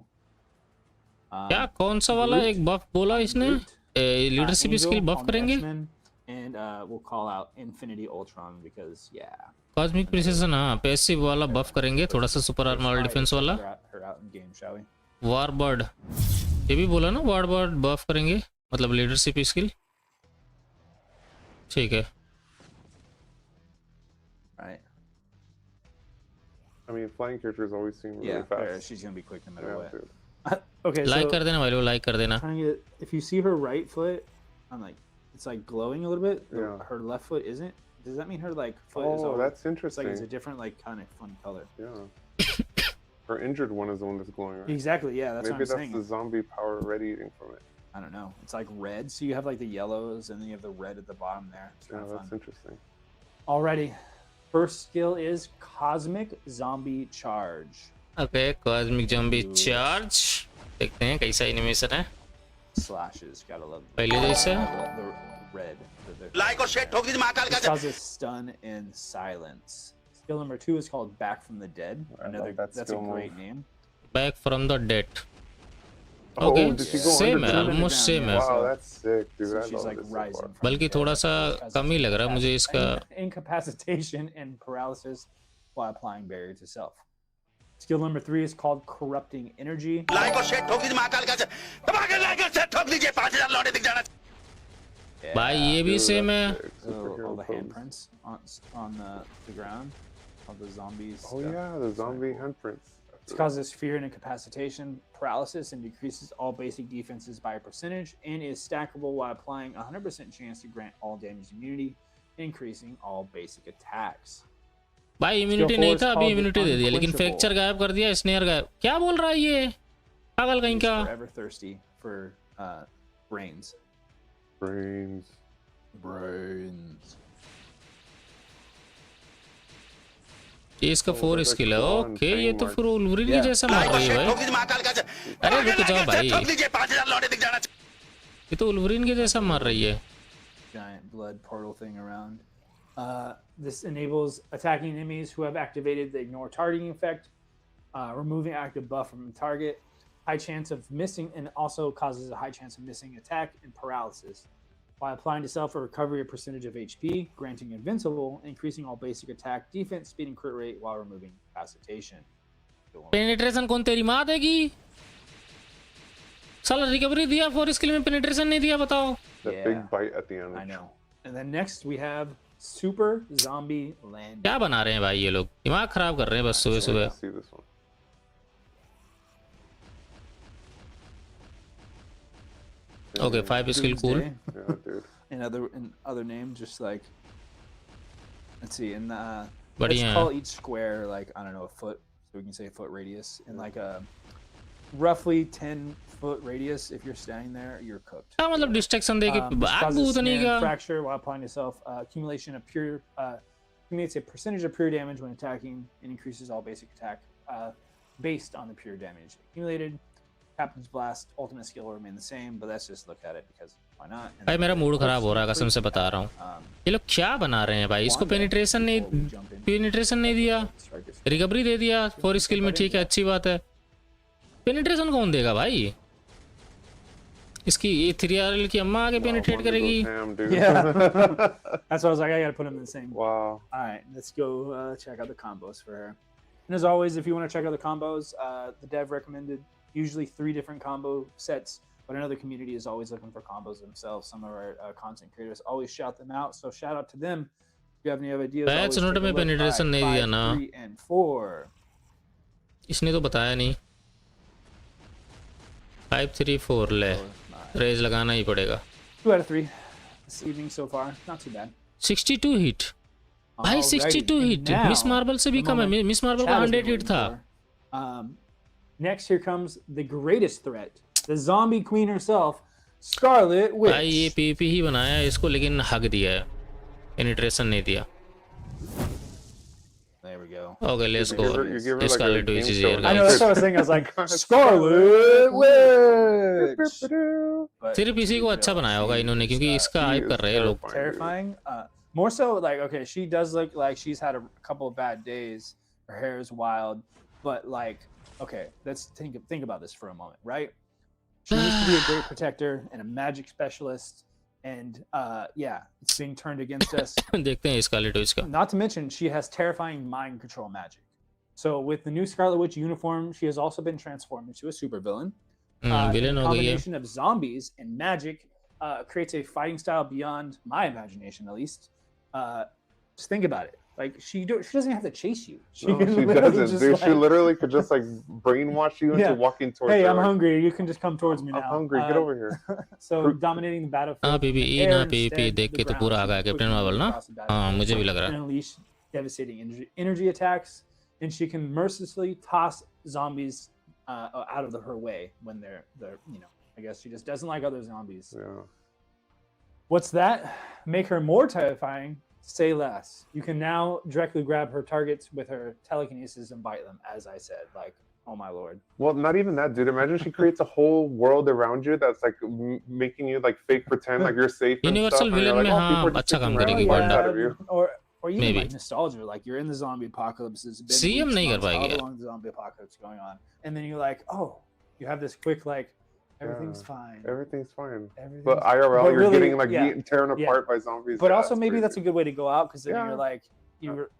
क्या कौन सा वाला एक बफ बोला इसने? Leadership skill बफ करेंगे? And we'll call out Infinity Ultron because cosmic precision, हाँ passive वाला बफ करेंगे, थोड़ा सा सुपर आर्मर डिफेंस वाला। वारबर्ड ये भी बोला ना, वारबर्ड बफ करेंगे, मतलब लीडरशिप स्किल। ठीक है। Right. I mean, flying characters always seem really fast. She's gonna be quick no matter what. Dude. Okay, like so कर देना भाई लोग, लाइक कर देना। if you see her right foot, I'm like, it's like glowing a little bit. Yeah. Her left foot isn't. Does that mean her like foot is? Oh, that's It's like interesting. it's a different like kind of fun color. Yeah. Her injured one is the one that's glowing, right? Exactly. Yeah, that's Maybe what I'm saying. that's the zombie power radiating from it. I don't know. It's like red. So you have like the yellows and then you have the red at the bottom there. It's Yeah, kind of that's fun. interesting. Alrighty. First skill is Cosmic Zombie Charge. Okay, cosmic zombie charge. देखते हैं कैसा animation है। Slashes. Gotta love पहले जैसा the red. Like और share ठोक दीजिए महाकाल का। This causes stun and silence. Skill number 2 is called Back from the Dead. That's a skill great move. name. Back from the dead. Oh, okay, did she go same है, underground? Almost same है। Wow, that's sick, dude. So I she's love like this so rising far. from बल्कि the थोड़ा dead. सा कम ही लग रहा है मुझे इसका। Incapacitation and paralysis while applying barrier to self. Skill number 3 is called Corrupting Energy. Like और share ठोक दीजिए महाकाल का। दबाकर लाइक और शेयर ठोक दीजिए, 5000 लौटे दिख जाना। भाई ये भी Dude, सेम that's है। sick. So Superhero all the pose. handprints on the ground of the zombies. Oh yeah, the zombie handprints. This causes fear and incapacitation, paralysis, and decreases all basic defenses by a percentage, and is stackable while applying 100% chance to grant all damage immunity, increasing all basic attacks. भाई immunity नहीं था, अभी immunity दे दिया, लेकिन fracture गायब कर दिया, snare गायब। क्या बोल रहा है ये पागल कहीं का? Forever thirsty for brains. Brains. ये इसका 4 स्किल है। ओके, ये तो फिर वुल्वरीन के जैसा मार रही है भाई। अरे रुक जाओ भाई, ये तो वुल्वरीन के जैसा मार रही है। Giant blood portal thing around. This enables attacking enemies who have activated the ignore targeting effect, removing active buff from the target, high chance of missing, and also causes a high chance of missing attack and paralysis. By applying to self a recovery a percentage of HP, granting invincible, increasing all basic attack, defense, speed, and crit rate while removing incapacitation. Penetration कौन तेरी माँ देगी? साला recovery दिया, 4 skill में penetration नहीं दिया, बताओ। That big bite at the end. I know. And then next we have Super Zombie Land. क्या बना रहे हैं भाई ये लोग? दिमाग खराब कर रहे हैं बस सुबह सुबह। Let's see this one. Okay, 5 skill, cool. Yeah, dude. In other names, just like, let's see, and But let's yeah. call each square like, I don't know, a foot, so we can say foot radius, and like a roughly 10-foot radius. If you're standing there, you're cooked. क्या मतलब distraction दे के This आग causes भूतनी snare का? and fracture while applying to self. Accumulation of pure, accumulates a percentage of pure damage when attacking, and increases all basic attack based on the pure damage accumulated. Captain's Blast ultimate skill will remain the same, but let's just look at it because why not? And भाई then मेरा mood first खराब हो रहा है, कसम से बता रहा हूँ। ये लोग क्या बना रहे हैं भाई? इसको पेनिट्रेशन नहीं दिया, रिकवरी दे दिया 4 स्किल में, ठीक है, अच्छी बात है। पेनिट्रेशन कौन देगा भाई? इसकी ये 3RL की अम्मा आगे पेनिट्रेट करेगी। Damn, dude. Yeah, that's why I was like, I gotta put them in the same. Wow. All right, let's go check out the combos for her. And as always, if you want to check out the combos, the dev recommended usually 3 different combo sets, but another community is always looking for combos themselves. Some of our content creators always shout them out, so shout out to them. If you have any other ideas, Patch note में penetration नहीं दिया ना। 3 and 4. इसने तो बताया नहीं। 5 3 4 ले, raise लगाना ही पड़ेगा। 2 out of 3 this evening so far, not too bad. 62 hit भाई, 62 हिट मिस मार्बल से भी कम है। मिस मार्बल का 100 हिट था। Next, here comes the greatest threat, the zombie queen herself, Scarlet Witch. भाई ये पीपी ही बनाया है इसको, लेकिन हक दिया है, पेनिट्रेशन नहीं दिया। There we go. Okay, let's go. You give her like Scarlet a Witch is game here, show. I know, guys. that's what I was thinking. I was like, Scarlet Witch. But सिर्फ इसी को अच्छा बनाया होगा इन्होंने, क्योंकि इसका hype कर रहे हैं लोग। terrifying. More so, like, okay, she does look like she's had a couple of bad days. Her hair is wild, but like, okay, let's think about this for a moment, right? She used to be a great protector and a magic specialist, and yeah, it's being turned against us. देखते हैं Scarlet Witch का. Not to mention, she has terrifying mind control magic. So with the new Scarlet Witch uniform, she has also been transformed into a supervillain. Villain The हो गई है. combination of zombies and magic creates a fighting style beyond my imagination, at least. Just think about it. Like she doesn't have to chase you. No, she literally doesn't. just, Dude, like, she literally could just like brainwash you into Yeah. walking towards hey, her. I'm like, hungry. You can just come towards me now. I'm hungry. Get over here. So dominating the battlefield. हाँ PP from E air ना P instead, P देख the के तो ground, पूरा आ she गया can captain quickly Marvel move ना. across the हाँ battlefield मुझे भी लग and रहा है. unleash devastating energy attacks, and she can mercilessly toss zombies out of her way when they're I guess she just doesn't like other zombies. Yeah. What's that? Make her more terrifying? Say less. You can now directly grab her targets with her telekinesis and bite them, as I said. Like, oh my lord. Well, not even that, dude. Imagine she creates a whole world around you that's like making you like fake pretend like you're safe and Universal stuff. And you're villain like, में oh, people हाँ are just अच्छा sticking काम around करेगी the Wanda. outside of you. Or even Maybe. like nostalgia, like you're in the zombie apocalypse. It's been CM weeks, नहीं कर months, पाएगी however यार. long the zombie apocalypse is going on, and then you're like, oh, you have this quick like, everything's Yeah. fine. Everything's fine. Everything's But IRL, But you're really, getting like yeah. beaten, tearing Yeah. apart by zombies. But Yeah, also maybe that's a good way to go out because then Yeah. you're like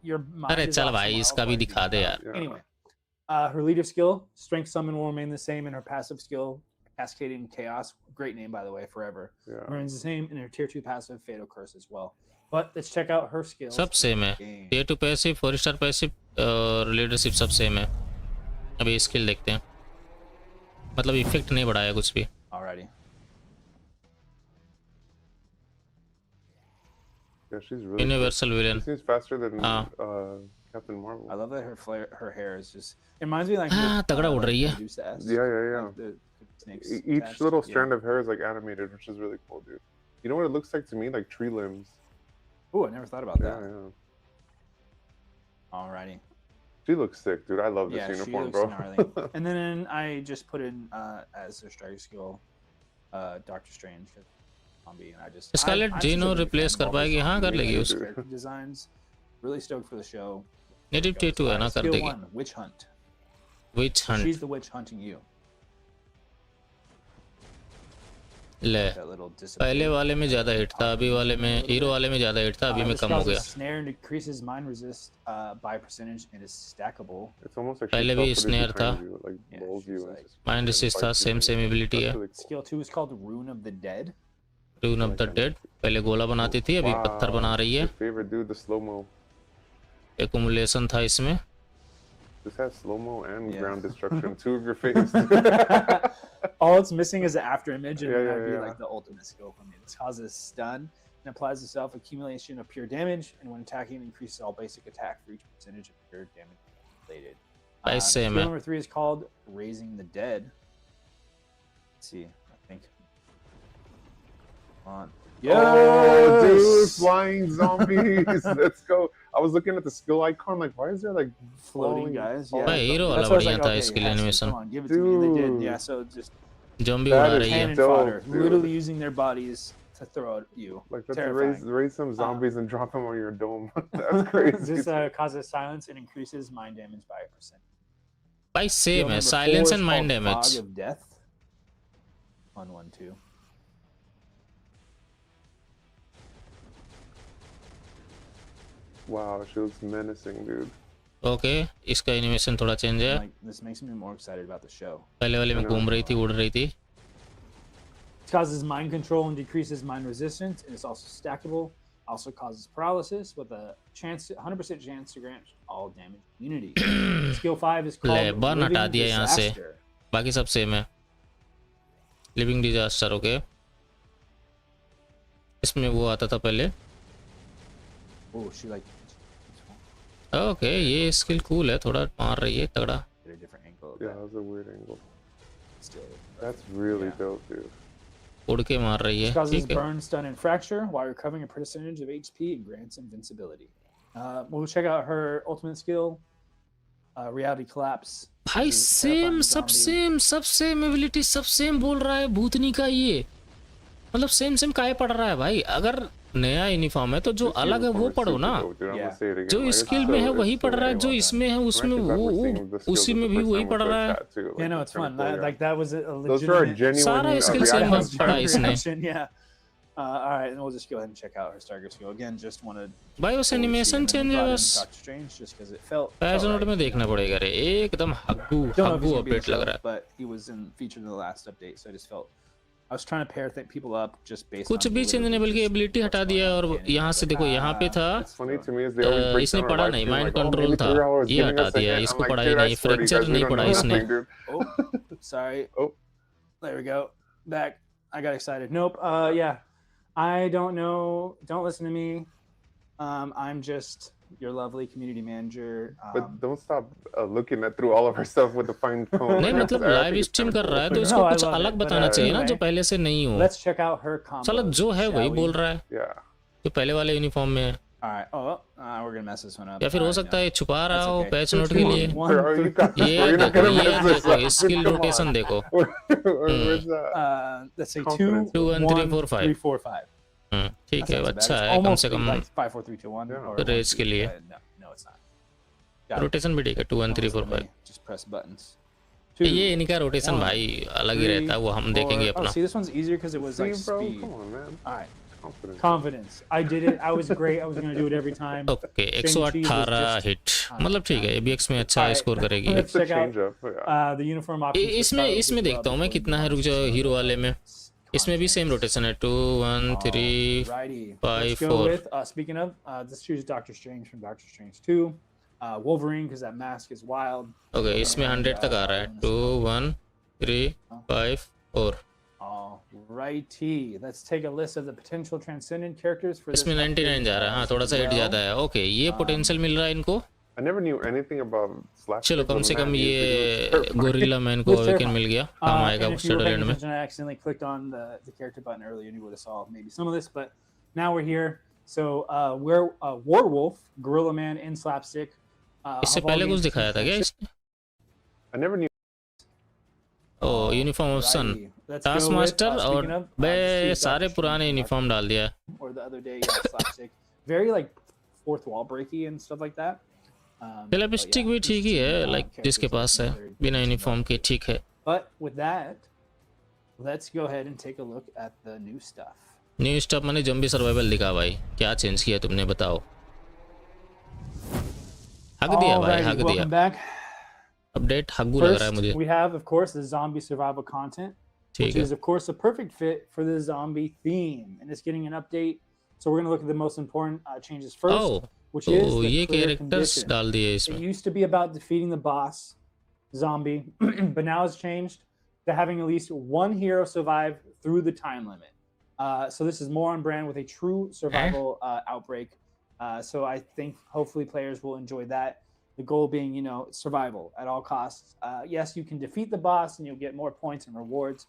your mind अरे is चल off भाई somewhere इसका else भी while you दिखा get दे out. यार. Yeah. Anyway, her leader skill, strength summon will remain the same, and her passive skill, cascading chaos, great name by the way, forever, Yeah. remains the same, and her tier 2 passive, fatal curse as well. But let's check out her skills. सब same है. Game. Tier 2 passive 4 star passive और leadership सब same है. अभी skill देखते हैं. मतलब effect नहीं बढ़ाया कुछ भी. Alrighty. Yeah, she's really. Universal She villain. seems faster than Ah. Captain Marvel. I love that her hair is just. It reminds me like. हाँ, तगड़ा उड़ रही है. Medusa S, Yeah, yeah, yeah. like the snakes Each attached. little Yeah. strand of hair is like animated, which is really cool, dude. You know what it looks like to me? Like tree limbs. Ooh, I never thought about Yeah, that. yeah. Alrighty. She looks sick, dude. I love this Yeah, she uniform, looks bro. gnarly. And then I just put in as their striker skill, Doctor Strange, 'cause zombie, and I just. Scarlet I'm Gino such a big replace fan of कर all the पाएगी. हाँ zombie कर लेगी related उसको. character designs. Really stoked for the show. Native tier 2 है ना कर Skill देगी. 1, Witch Hunt. Witch hunt. She's the witch hunting you. ले. That little पहले dissipated. वाले में ज्यादा हिट था. अभी वाले में हीरो वाले में ज्यादा हिट था. अभी में This कम हो causes गया. snare and decreases mind resist by percentage and is stackable. It's almost like पहले she भी self-produces snare था. behind you, like Yeah, lulls she's you like- into Mind and resist था. fights you Same behind you. ability है. That's really cool. Skill 2 is called Rune of the Dead. Rune of the Dead. पहले गोला बनाती थी. अभी पत्थर बना रही है. Your favorite dude, the slow-mo. Accumulation था इसमें. This has slow-mo and Yeah. ground destruction. Two of your faves. All it's missing is the after image, and Yeah, that'd be yeah. like the ultimate skill for me. This causes stun and applies itself accumulation of pure damage, and when attacking, increases all basic attack for each percentage of pure damage related. Nice, Skill same है. number 3 is called Raising the Dead. Let's see, I think. Come on. Oh, dude, flying zombies. Let's go. I was looking at the skill icon, like, why is there like Floating guys, yeah. भाई hero That's वाला what I was बढ़िया like, था okay, skill it has to. animation. Come on, give it to me. And they did. Dude. Yeah, so just Zombie That उड़ा is रही है. cannon dope, fodder, dude. literally using their bodies to throw at you. like let's Terrifying. raise some zombies and drop them on your dome. That's crazy. This causes silence and increases mind damage by 1%. भाई Skill same है. number 4 Silence is and mind called damage. Fog of Death. 112. Wow, she looks menacing, dude. Okay. इसका animation थोड़ा change है. Like this makes me more excited about the show. पहले वाले में घूम रही थी. उड़ रही थी. It causes mind control and decreases mind resistance, and it's also stackable. Also causes paralysis with a 100% chance to grant all damage immunity. Skill 5 is called ले बर्न हटा Living दिया यहाँ से. Disaster. बाकी सब सेम है. Living disaster. ओके. इसमें वो आता था पहले. Oh, she like okay. ये स्किल कूल है. थोड़ा मार रही है तगड़ा. get a different angle. Of Yeah, that. that was a weird angle. Still. That's really Yeah. dope, dude. उड़ के मार रही This है. causes ठीक है. burn, stun, and fracture while recovering a percentage of HP and grants invincibility. We'll check out her ultimate skill, Reality Collapse. भाई This is same terrifying सब zombie. Same सब सेम एबिलिटी सब same बोल रहा है भूतनी का. ये मतलब सेम सेम काहे पड़ रहा है भाई. अगर नया यूनिफॉर्म है तो जो अलग है वो पढ़ो ना, जो स्किल में है वही पढ़ रहा है, जो इसमें है उसमें वो उसी में भी वही पढ़ रहा है। Yeah, no, it's fun. Like that was a Those are legitimate. genuine. सारा skill same पढ़ा इसने। reaction, yeah. All right, and we'll just go ahead and check out her Stargate skill again. Just wanted भाई उस animation change है बस, Doctor Strange just because it felt. Patch note में देखना पड़ेगा रे, एकदम हग्गू Don't know if हग्गू he's gonna be update लग रहा है। but he was featured in the last update, so I just felt I was trying to pair people up just based. कुछ on भी चेंज नहीं, बल्कि एबिलिटी हटा दिया है। और यहाँ से देखो यहाँ पे था इसने पढ़ा नहीं, माइंड कंट्रोल था, ये हटा दिया, इसको पढ़ा ही नहीं, फ्रैक्चर नहीं पढ़ा इसने। Oh, sorry. Oh. There we go. Back. I got excited. Nope. Yeah. I don't know. Don't listen to me. I'm just your lovely community manager. But don't stop looking at through all of her stuff with the fine comb. नहीं मतलब live stream कर रहा है तो इसको कुछ अलग बताना चाहिए ना, जो पहले से नहीं हो। Let's check out her combo. साला जो है वही बोल रहा है, Yeah. जो पहले वाले यूनिफॉर्म में है। All right. Oh, we're gonna mess this one up. या फिर हो सकता है छुपा रहा हो पैच नोट के लिए। One, three, ये देखो स्किल रोटेशन देखो, let's say 2, 2 1 3 4 5। 3 4 5. ठीक है, अच्छा है कम से कम 5 4 3 2 1 or रेस के लिए। No, it's not. Got it. Rotation भी ठीक है 2 1 3 4 5। Just press buttons. ये इनका रोटेशन भाई अलग ही रहता है, वो हम देखेंगे Oh, अपना। see, this one's easier because it was like See, bro, speed. come on, man. All right. Confidence. Confidence. I did it. I was great. I was gonna do it every time. Okay 118 hit, मतलब ठीक है, एबीएक्स में अच्छा score करेगी। Let's It's a check out change up. Yeah. the uniform options. इसमें देखता हूँ मैं कितना है, रुक जाओ। हीरो वाले में इसमें भी सेम रोटेशन है 2 1 3 Alrighty. 5 Let's go 4। with, speaking of, let's choose Doctor Strange from Doctor Strange 2. Wolverine, because that mask is wild. Okay इसमें 100 तक आ रहा है 2 1 3 5 4। Alrighty. Let's take a list of the potential transcendent characters for this. इसमें 99 जा रहा है, हाँ थोड़ा सा हिट ज्यादा है। ओके ये पोटेंशियल मिल रहा है इनको। I never knew anything about slash. चलो कम से कम ये गोरिल्ला मैन को अवेकन मिल गया, काम आएगा And if you were शेडोलैंड paying में। attention, I accidentally clicked on the character button earlier, and you would have saw maybe some of this, but now we're here. So we're Werewolf, Gorilla Man, and Slapstick. इससे have all पहले कुछ gained दिखाया था क्या इसने? I never knew. Oh uniform option, Alrighty. Let's task go with, master speaking और of, बे let's see सारे Dr. पुराने Strange यूनिफॉर्म डाल दिया है। or the other day, yeah, Slapstick. Very like fourth wall breaky and stuff like that. Fill up stick भी ठीक ही है, लाइक जिसके पास है बिना यूनिफॉर्म के ठीक है। But with that, let's go ahead and take a look at the new stuff. New stuff मैंने जंबी सर्वाइवल दिखा भाई, क्या चेंज किया तुमने बताओ? हक दिया भाई, हक दिया। Welcome back. अपडेट हग्गू लग रहा है First, मुझे। we have, of course, the zombie survival content, ठीक which है। is, of course, a perfect fit for the zombie theme, and it's getting an update. So we're going to look at the most important changes first, oh which तो is the ये clear characters condition. डाल दिए It इसमें। used to be about defeating the boss zombie, but now it's changed to having at least one hero survive through the time limit. So this is more on brand with a true survival outbreak. So I think hopefully players will enjoy that. The goal being, you know, survival at all costs. Yes, you can defeat the boss and you'll get more points and rewards,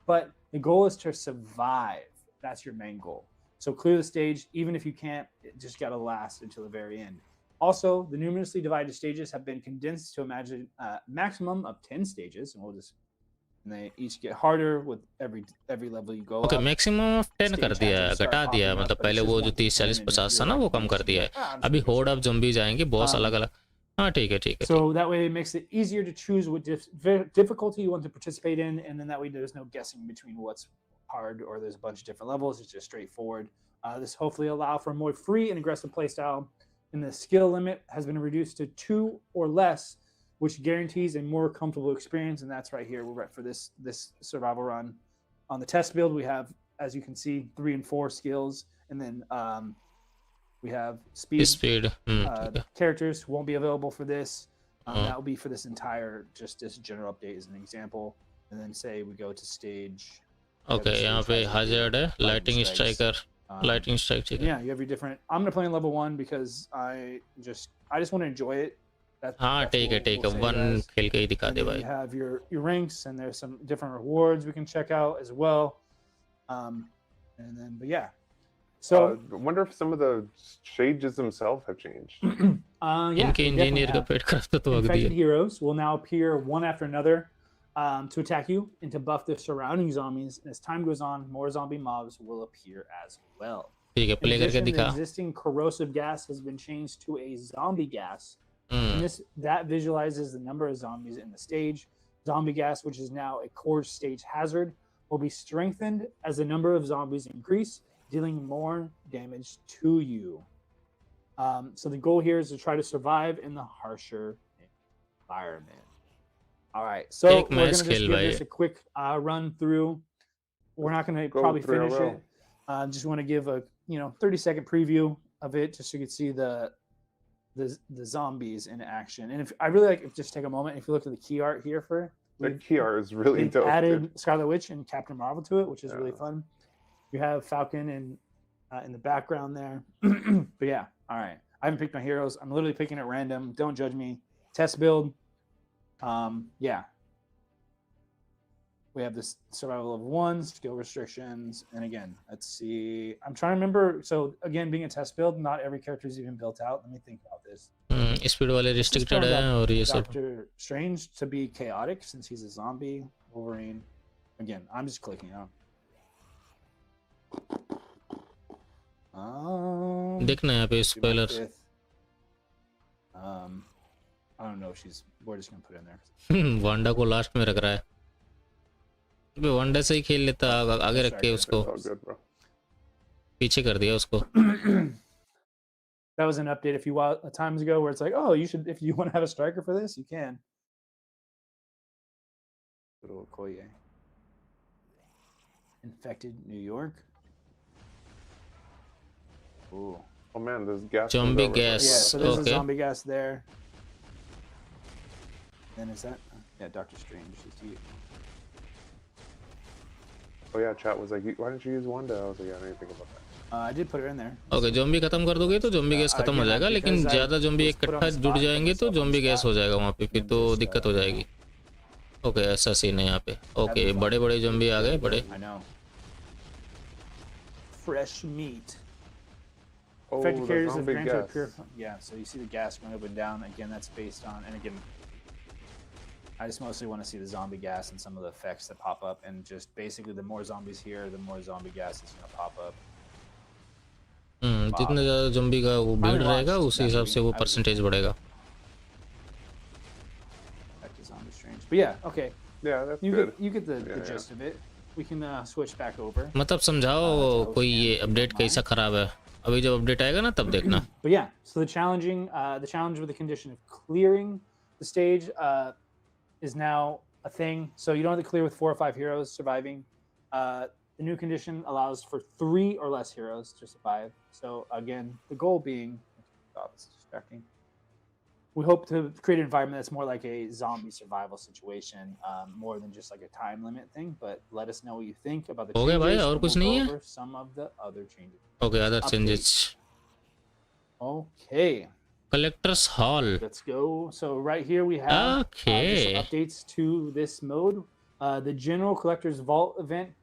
but the goal is to survive. That's your main goal. So clear the stage, even if you can't, it just got to last until the very end. Also, the numerously divided stages have been condensed to imagine maximum of 10 stages, and and they each get harder with every level you go okay up. Maximum of 10 कर दिया है, घटा दिया है, मतलब पहले वो जो 30 40 50 था ना वो कम कर दिया है। अभी होर्ड ऑफ ज़ॉम्बीज आएंगे, बॉस अलग अलग। हाँ ठीक है ठीक है। So that way it makes it easier to choose what difficulty you want to participate in, and then that way there's no guessing between what's hard or there's a bunch of different levels. It's just straightforward. This hopefully allow for a more free and aggressive playstyle, and the skill limit has been reduced to 2 or less, which guarantees a more comfortable experience. And that's right here. We're right for this survival run. On the test build, we have, as you can see, 3 and 4 skills, and then we have speed. Characters won't be available for this. That will be for this entire, just this general update as an example. And then say we go to stage. Okay, यहाँ पे hazard है, lightning striker, lightning strike ठीक है। Yeah, you have your different. I'm gonna play on level 1 because I just want to enjoy it. हाँ ठीक है ठीक है, 1 खेल के ही दिखा दे भाई। You have your ranks, and there's some different rewards we can check out as well. And then, but yeah. So I wonder if some of the stages themselves have changed. yeah, इनके engineer का पेट खराब तो हक infected दिया। heroes will now appear one after another to attack you and to buff the surrounding zombies. And as time goes on, more zombie mobs will appear as well. ठीक है, In play करके addition, the दिखा। existing corrosive gas has been changed to a zombie gas. Hmm, And that visualizes the number of zombies in the stage. Zombie gas, which is now a core stage hazard, will be strengthened as the number of zombies increase, dealing more damage to you. So the goal here is to try to survive in the harsher environment. All right, so एक we're gonna match just खेल give भाई। this a quick run through. We're not gonna Go probably 3 in a finish row. it. Just want to give a 30-second preview of it, just so you can see the zombies in action. And if I really like, just take a moment. If you look at the key art here The key art is really we've dope, added dude. Scarlet Witch and Captain Marvel to it, which is really Yeah. fun. You have Falcon in the background there. But yeah, all right. I haven't picked my heroes. I'm literally picking at random. Don't judge me. Test build. Yeah. We have this survival of 1, skill restrictions, and again, let's see. I'm trying to remember. So again, being a test build, not every character is even built out. Let me think about this. Speed वाले Let's just restricted throw है और ये सब। Doctor Strange to be chaotic since he's a zombie. Wolverine. Again, I'm just clicking out. देखना यहाँ पे do my spoilers. fifth. I don't know if we're just gonna put it in there. Wanda को last में रख रहा है। अबे Wanda से ही खेल लेता, आगे रख के उसको It's all good, bro. पीछे कर दिया उसको। That was an update a few times ago where it's like, oh, if you want to have a striker for this, you can. Little Okoye. Infected New York. Ooh. Oh man, this gas. Zombie comes over gas. Yeah, so there's Okay. a zombie gas there. Then is that? Yeah, Doctor Strange. Oh yeah, chat was like, why didn't you use Wanda? I was like, yeah, I didn't think about that. I did put her in there. Okay, zombie खत्म कर दोगे तो zombie gas खत्म हो जाएगा, लेकिन ज़्यादा zombie इकट्ठा जुड़ जाएंगे तो ज़ॉम्बी गैस हो जाएगा वहाँ पे, फिर तो दिक्कत हो जाएगी। ओके, ऐसा सीन है यहाँ पे। ओके, बड़े बड़े ज़ॉम्बी आ गए, बड़े। I know. Fresh meat. Oh, Infected the carriers have zombie granted a gas. pure. Yeah, so you see the gas going up and down. Again, that's based on, and again, I just mostly want to see the zombie gas and some of the effects that pop up, and just basically the more zombies here, the more zombie gas is going to pop up. जितना ज़्यादा zombie का वो भीड़ रहेगा उसी हिसाब से वो परसेंटेज बढ़ेगा। Back to Zombie Strange. But yeah, okay. Yeah, that's You good. get the gist of it. We can switch back over. मतलब समझाओ कोई ये अपडेट कैसा खराब है, अभी जब अपडेट आएगा ना तब देखना। But yeah, so the challenge with the condition of clearing the stage is now a thing. So you don't have to clear with 4 or 5 heroes surviving. The new condition allows for 3 or less heroes to survive. So again, the goal being, oh, this is distracting. We hope to create an environment that's more like a zombie survival situation, more than just like a time limit thing. But let us know what you think about the हो गया भाई, changes. और and कुछ we'll नहीं go है? over some of the other changes. Okay, other changes. Okay. Collector's Hall. Let's go. So right here we have just Okay. some updates to this mode. The General Collector's Vault event,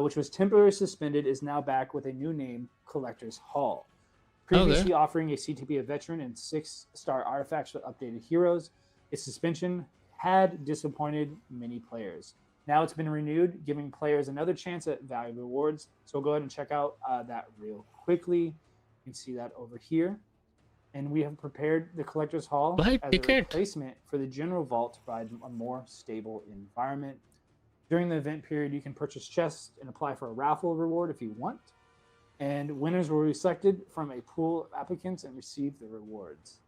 which was temporarily suspended, is now back with a new name, Collector's Hall. Previously offering a CTP of Veteran and 6-star artifacts with updated heroes, its suspension had disappointed many players. Now it's been renewed, giving players another chance at valuable rewards. So we'll go ahead and check out that real quickly. You can see that over here. And we have prepared the Collector's Hall Buy as ticket. a replacement for the General Vault to provide a more stable environment. During the event period, you can purchase chests and apply for a raffle reward if you want. And winners will be selected from a pool of applicants and receive the rewards.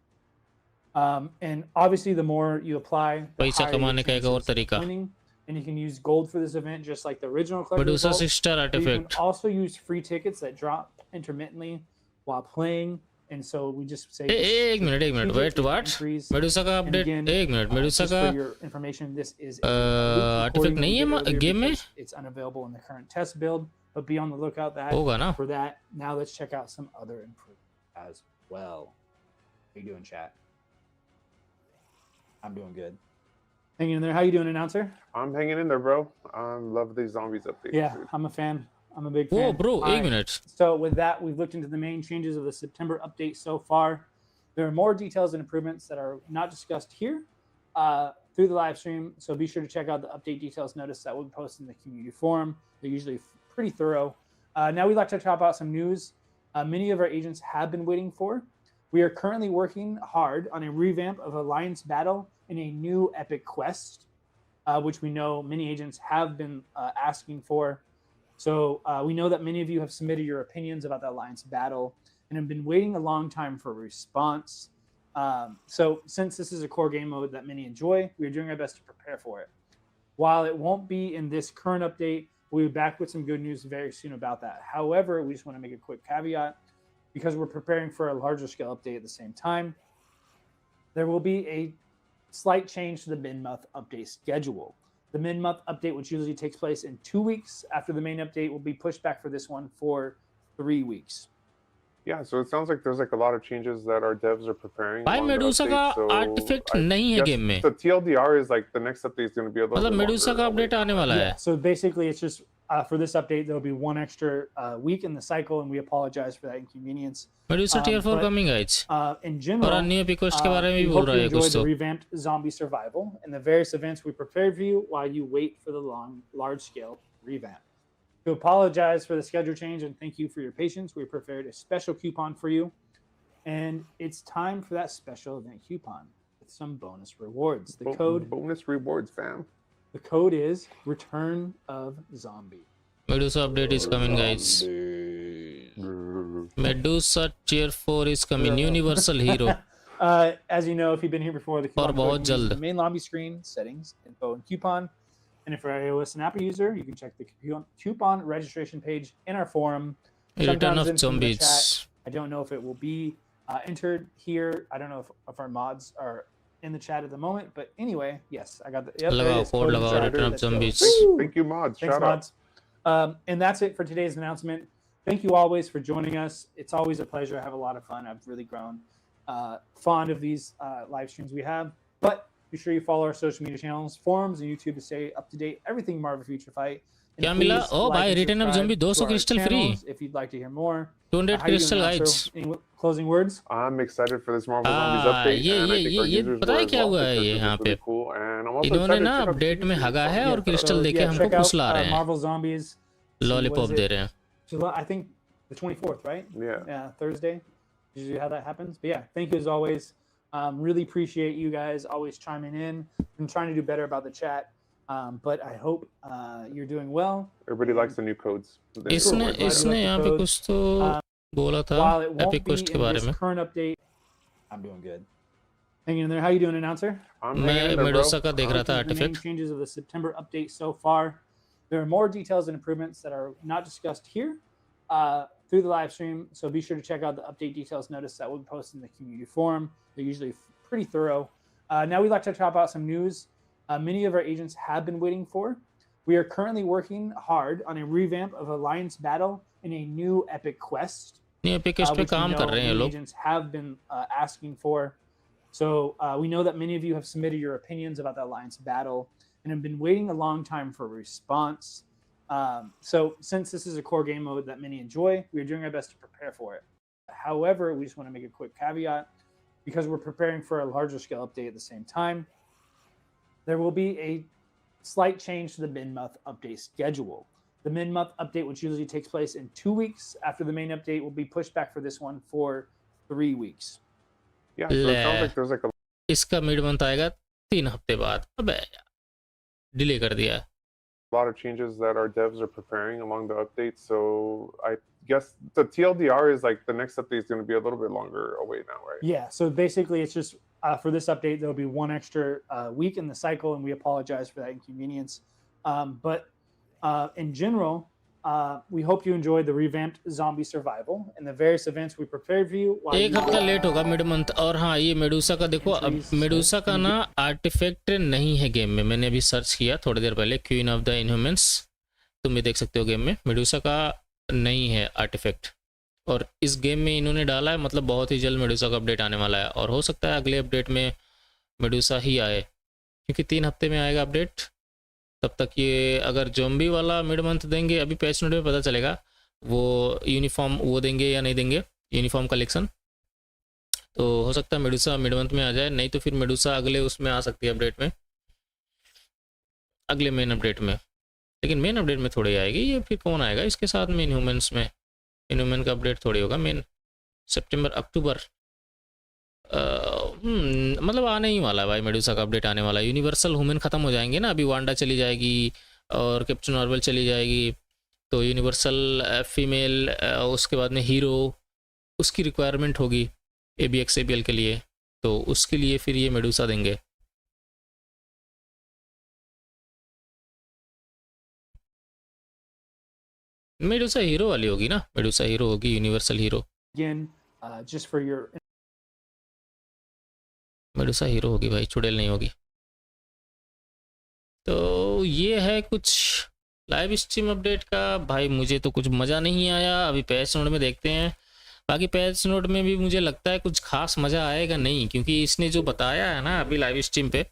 And obviously, the more you apply, the पैसा higher your कमाने का एक और chances of तरीका। winning. And you can use gold for this event, just like the original Collector's Medusa Vault. Six star But you can artifact. also use free tickets that drop intermittently while playing. And so we just say एक minute tickets wait with what? entries. Medusa का And update, again, एक minute, Medusa just का for your information, this is a artifact recording नहीं we है did earlier game में? because it's unavailable in the current test build. But be on the lookout होगा ना? for that. Now let's check out some other improvements as well. How you doing, chat? I'm doing good. Hanging in there. How you doing, announcer? I'm hanging in there, bro. Love these zombies updates. Yeah, dude. I'm a fan. I'm a big oh fan. Bro, All एक right. Minute. So with that, we've looked into the main changes of the September update so far. There are more details and improvements that are not discussed here through the live stream. So be sure to check out the update details notice that we'll post in the community forum. They're usually pretty thorough. Now we'd like to talk about some news many of our agents have been waiting for. We are currently working hard on a revamp of Alliance Battle and a new epic quest, which we know many agents have been asking for. So we know that many of you have submitted your opinions about the Alliance Battle and have been waiting a long time for a response. So since this is a core game mode that many enjoy, we are doing our best to prepare for it. While it won't be in this current update, we'll be back with some good news very soon about that. However, we just want to make a quick caveat because we're preparing for a larger scale update at the same time. There will be a slight change to the mid-month update schedule. The mid-month update, which usually takes place in 2 weeks after the main update, will be pushed back for this one for 3 weeks. Yeah, so it sounds like there's like a lot of changes that our devs are preparing. भाई along the Medusa का update, so artefact I नहीं है guess game में, the TLDR is like the next update is going to be a little मतलब bit Medusa longer का away. Update आने वाला है. So basically, it's just for this update, there'll be one extra week in the cycle, and we apologize for that inconvenience. Medusa tier 4 but, coming guys. In और general, अन्य पिकोस्ट के बारे में we भी बोल hope रहा you है enjoyed कुछ the तो. revamped zombie survival and the various events we prepared for you while you wait for the large-scale revamp. To apologize for the schedule change and thank you for your patience, we prepared a special coupon for you, and it's time for that special event coupon with some bonus rewards. The code bonus rewards, fam. The code is Return of Zombie. Medusa update is coming guys. Medusa tier 4 is coming. Universal hero. As you know, if you've been here before, the coupon बहुत code is जल्द. the main lobby screen, settings, info, and coupon. And if you're an iOS and Apple user, you can check the coupon registration page in our forum. Return Sometimes of in the zombies. chat. I don't know if it will be entered here. I don't know if our mods are in the chat at the moment, but anyway, yes, I got the. Yep, there it लगाओ is. Code Code लगाओ inside. Return of Let's go. zombies. Thank you, mods. Thanks, Shout out. mods. And that's it for today's announcement. Thank you always for joining us. It's always a pleasure. I have a lot of fun. I've really grown fond of these live streams we have. But be sure you follow our social media channels, forums, and YouTube to stay up to date. Everything Marvel Future Fight. And क्या मिला? please O like भाई and return of subscribe zombie to 200 our crystal free. channels if you'd like to hear more. 200 How you doing, crystal Nasser? Guys. Any closing words? I'm excited for this Marvel Zombies update, ये and I ये think ये our ये users पता will है as क्या well हुआ है because ये this यहाँ is पे? really cool. And I'm also इन्होंने excited ना to check out the update में previews. हगा है और क्रिस्टल देके yeah, हमको check out फुसला रहे हैं. Marvel Zombies. See, lollipop what is they it? रहे हैं. July, I think the 24th, right? Yeah. Thursday. Usually how that happens. But yeah, thank you as always. Really appreciate you guys always chiming in. I'm trying to do better about the chat. But I hope you're doing well. Everybody likes the new codes. इसने Glad you इसने like the यहाँ पे code. कुछ तो बोला था While it won't epic be quest के in बारे this में. current update, I'm doing good. Hanging in there. How you doing, announcer? I'm मैं hanging in there, bro. Medusa का देख रहा था The main artifact. changes of the September update so far. There are more details and improvements that are not discussed here through the live stream. So be sure to check out the update details notice that we'll post in the community forum. They're usually pretty thorough. Now we'd like to talk about some news many of our agents have been waiting for. We are currently working hard on a revamp of Alliance Battle and a new epic quest. नहीं epic quest पे which we काम know कर रहे हैं ये many लोग. agents have been asking for. So we know that many of you have submitted your opinions about the Alliance Battle and have been waiting a long time for a response. So since this is a core game mode that many enjoy, we are doing our best to prepare for it. However, we just want to make a quick caveat because we're preparing for a larger scale update at the same time. There will be a slight change to the mid-month update schedule. The mid-month update, which usually takes place in 2 weeks after the main update, will be pushed back for this one for 3 weeks. Yeah, so it sounds like there's like a इसका mid month आएगा 3 हफ्ते बाद. अबे delay कर दिया. lot of changes that our devs are preparing along the update. So I guess the TLDR is like the next update is going to be a little bit longer away now, right? Yeah, so basically it's just for this update, there'll be one extra week in the cycle, and we apologize for that inconvenience. But in general, we hope you enjoyed the revamped zombie survival and the various events we prepared for you. एक हफ्ता late होगा mid month. और हाँ ये Medusa का देखो. अब Medusa का ना आर्टिफैक्ट नहीं है गेम में. मैंने अभी सर्च किया थोड़ी देर पहले. क्वीन ऑफ द इनह्यूमंस तुम भी देख सकते हो गेम में. मेडूसा का नहीं है आर्टिफैक्ट और इस गेम में इन्होंने डाला है. मतलब बहुत ही जल्द मेडूसा का अपडेट आने वाला है और हो सकता है अगले अपडेट में मेडूसा ही आए क्योंकि 3 हफ्ते में आएगा अपडेट. तब तक ये अगर ज़ॉम्बी वाला मिड मंथ देंगे, अभी पैच नोट में पता चलेगा वो यूनिफॉर्म वो देंगे या नहीं देंगे, यूनिफॉर्म कलेक्शन. तो हो सकता है मेडूसा मिड मंथ में आ जाए. नहीं तो फिर मेडूसा अगले उसमें आ सकती है अपडेट में, अगले मेन अपडेट में. लेकिन मेन अपडेट में थोड़ी आएगी ये. फिर कौन आएगा इसके साथ में इनह्यूमंस में? इनह्यूमन का अपडेट थोड़ी होगा, मेन सितंबर अक्टूबर मतलब आने ही वाला है भाई, मेडुसा का अपडेट आने वाला है। यूनिवर्सल ह्यूमन ख़त्म हो जाएंगे ना, अभी वांडा चली जाएगी और कैप्टन मार्वल चली जाएगी, तो यूनिवर्सल फीमेल उसके बाद में हीरो, उसकी रिक्वायरमेंट होगी ABX ABL के लिए, तो उसके लिए फिर ये मेडुसा देंगे। मेडुसा हीरो वाली होगी ना, मेडुसा हीरो होगी, universal hero. Again, just for your Medusa hero होगी भाई, चुड़ैल नहीं होगी। तो ये है कुछ लाइव स्ट्रीम अपडेट का भाई। मुझे तो कुछ मज़ा नहीं आया। अभी पैच नोट में देखते हैं, बाकी पैच नोट में भी मुझे लगता है कुछ खास मज़ा आएगा नहीं, क्योंकि इसने जो बताया है ना अभी लाइव स्ट्रीम पे,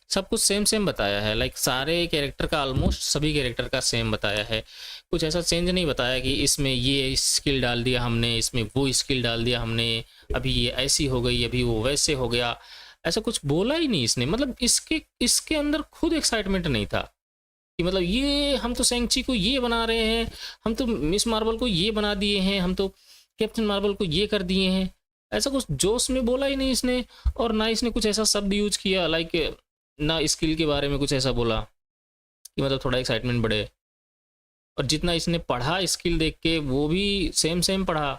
सब कुछ सेम बताया है। लाइक सारे कैरेक्टर का, ऑलमोस्ट सभी कैरेक्टर का सेम बताया है। कुछ ऐसा चेंज नहीं बताया कि इसमें ये स्किल डाल दिया हमने, इसमें वो स्किल डाल दिया हमने, अभी ये ऐसी हो गई, अभी वो वैसे हो गया, ऐसा कुछ बोला ही नहीं इसने। मतलब इसके अंदर खुद एक्साइटमेंट नहीं था कि मतलब ये हम तो शैंग-ची को ये बना रहे हैं, हम तो मिस मार्वल को ये बना दिए हैं, हम तो कैप्टन मार्वल को ये कर दिए हैं। ऐसा कुछ जोश में बोला ही नहीं इसने, और ना इसने कुछ ऐसा शब्द यूज किया लाइक ना स्किल के बारे में कुछ ऐसा बोला कि मतलब थोड़ा एक्साइटमेंट बढ़े। और जितना इसने पढ़ा स्किल देख के, वो भी सेम पढ़ा।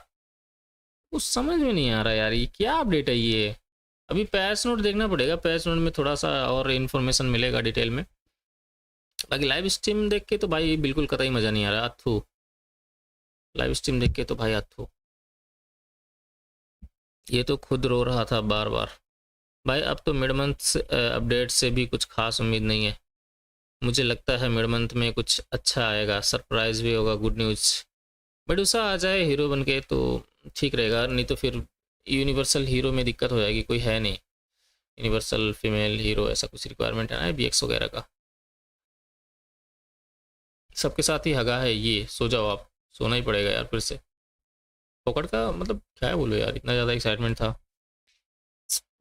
कुछ समझ में नहीं आ रहा यार, ये क्या अपडेट है ये। अभी पैच नोट देखना पड़ेगा, पैच नोट में थोड़ा सा और इन्फॉर्मेशन मिलेगा डिटेल में। बाकी लाइव स्ट्रीम देख के तो भाई बिल्कुल कतई मज़ा नहीं आ रहा। अथू लाइव स्ट्रीम देख के तो भाई अथू, ये तो खुद रो रहा था बार बार भाई। अब तो मिड मंथ अपडेट से भी कुछ खास उम्मीद नहीं है। मुझे लगता है मिड मंथ में कुछ अच्छा आएगा, सरप्राइज भी होगा, गुड न्यूज़। मेडुसा आ जाए हीरो बन के तो ठीक रहेगा, नहीं तो फिर यूनिवर्सल हीरो में दिक्कत हो जाएगी, कोई है नहीं यूनिवर्सल फीमेल हीरो, ऐसा कुछ रिक्वायरमेंट है ना BX वगैरह का। सबके साथ ही हगा है ये, सो जाओ आप, सोना ही पड़ेगा यार फिर से। पकड़ का मतलब क्या बोलो यार, इतना ज़्यादा एक्साइटमेंट था।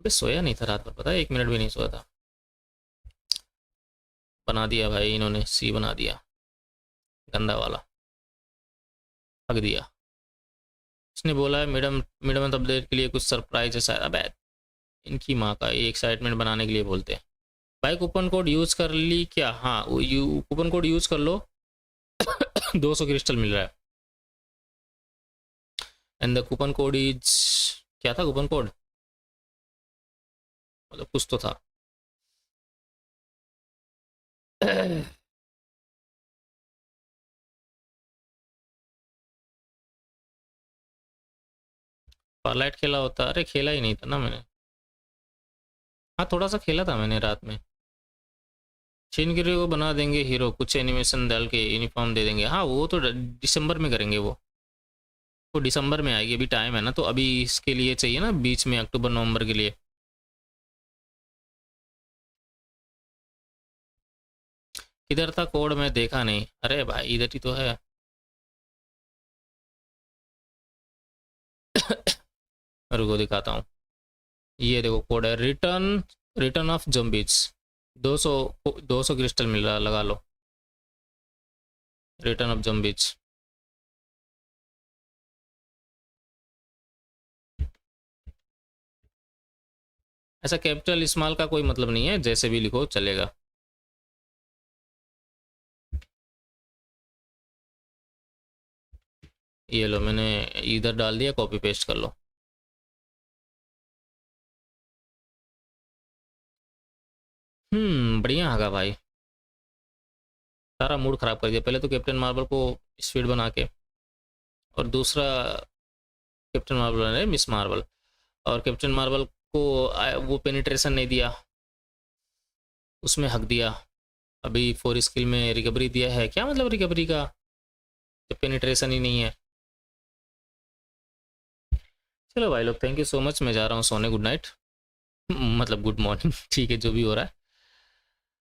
अबे सोया नहीं था रात भर, पता है 1 मिनट भी नहीं सोया था। बना दिया भाई इन्होंने, सी बना दिया गंदा वाला, हक दिया। इसने बोला है मिड मंथ अपडेट के लिए कुछ सरप्राइज है शायद। अबे इनकी माँ का, ये एक्साइटमेंट बनाने के लिए बोलते हैं भाई। कूपन कोड यूज़ कर ली क्या? हाँ कूपन कोड यूज़ कर लो 200 क्रिस्टल मिल रहा है। And the coupon code is, क्या था कूपन कोड, मतलब कुछ तो था पार्लाइट खेला होता? अरे खेला ही नहीं था ना मैंने। हाँ थोड़ा सा खेला था मैंने रात में। शिनगिरी को बना देंगे हीरो, कुछ एनिमेशन डाल के यूनिफॉर्म दे देंगे। हाँ वो तो दिसंबर में करेंगे, वो दिसंबर में आएगी, अभी टाइम है ना। तो अभी इसके लिए चाहिए ना बीच में, अक्टूबर नवंबर के लिए। किधर था कोड, मैं देखा नहीं। अरे भाई इधर ही तो है रुको दिखाता हूँ। ये देखो कोड है, रिटर्न ऑफ ज़ॉम्बीज। 200 क्रिस्टल मिल रहा, लगा लो। Return of zombies. ऐसा कैपिटल स्मॉल का कोई मतलब नहीं है, जैसे भी लिखो चलेगा। ये लो मैंने इधर डाल दिया, कॉपी पेस्ट कर लो। बढ़िया होगा भाई, सारा मूड ख़राब कर दिया। पहले तो कैप्टन मार्वल को स्पीड बना के, और दूसरा कैप्टन मार्वल है मिस मार्वल, और कैप्टन मार्वल को वो पेनिट्रेशन नहीं दिया, उसमें हक दिया। अभी 4 स्किल में रिकवरी दिया है। क्या मतलब रिकवरी का जब पेनिट्रेशन ही नहीं है? चलो भाई लोग, थैंक यू सो मच। मैं जा रहा हूँ सोने, गुड नाइट मतलब गुड मॉर्निंग ठीक है, जो भी हो रहा है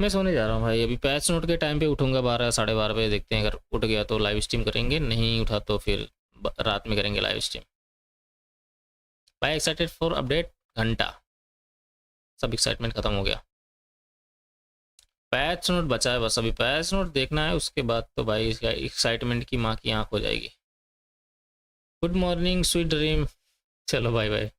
मैं सोने जा रहा हूँ भाई। अभी पैच नोट के टाइम पे उठूँगा 12 साढ़े 12 बजे, देखते हैं अगर उठ गया तो लाइव स्ट्रीम करेंगे, नहीं उठा तो फिर रात में करेंगे लाइव स्ट्रीम। भाई एक्साइटेड फॉर अपडेट, घंटा सब एक्साइटमेंट ख़त्म हो गया। पैच नोट बचा है बस, अभी पैच नोट देखना है, उसके बाद तो भाई इसका एक्साइटमेंट की माँ की आँख हो जाएगी। गुड मॉर्निंग स्वीट ड्रीम, चलो बाय बाय।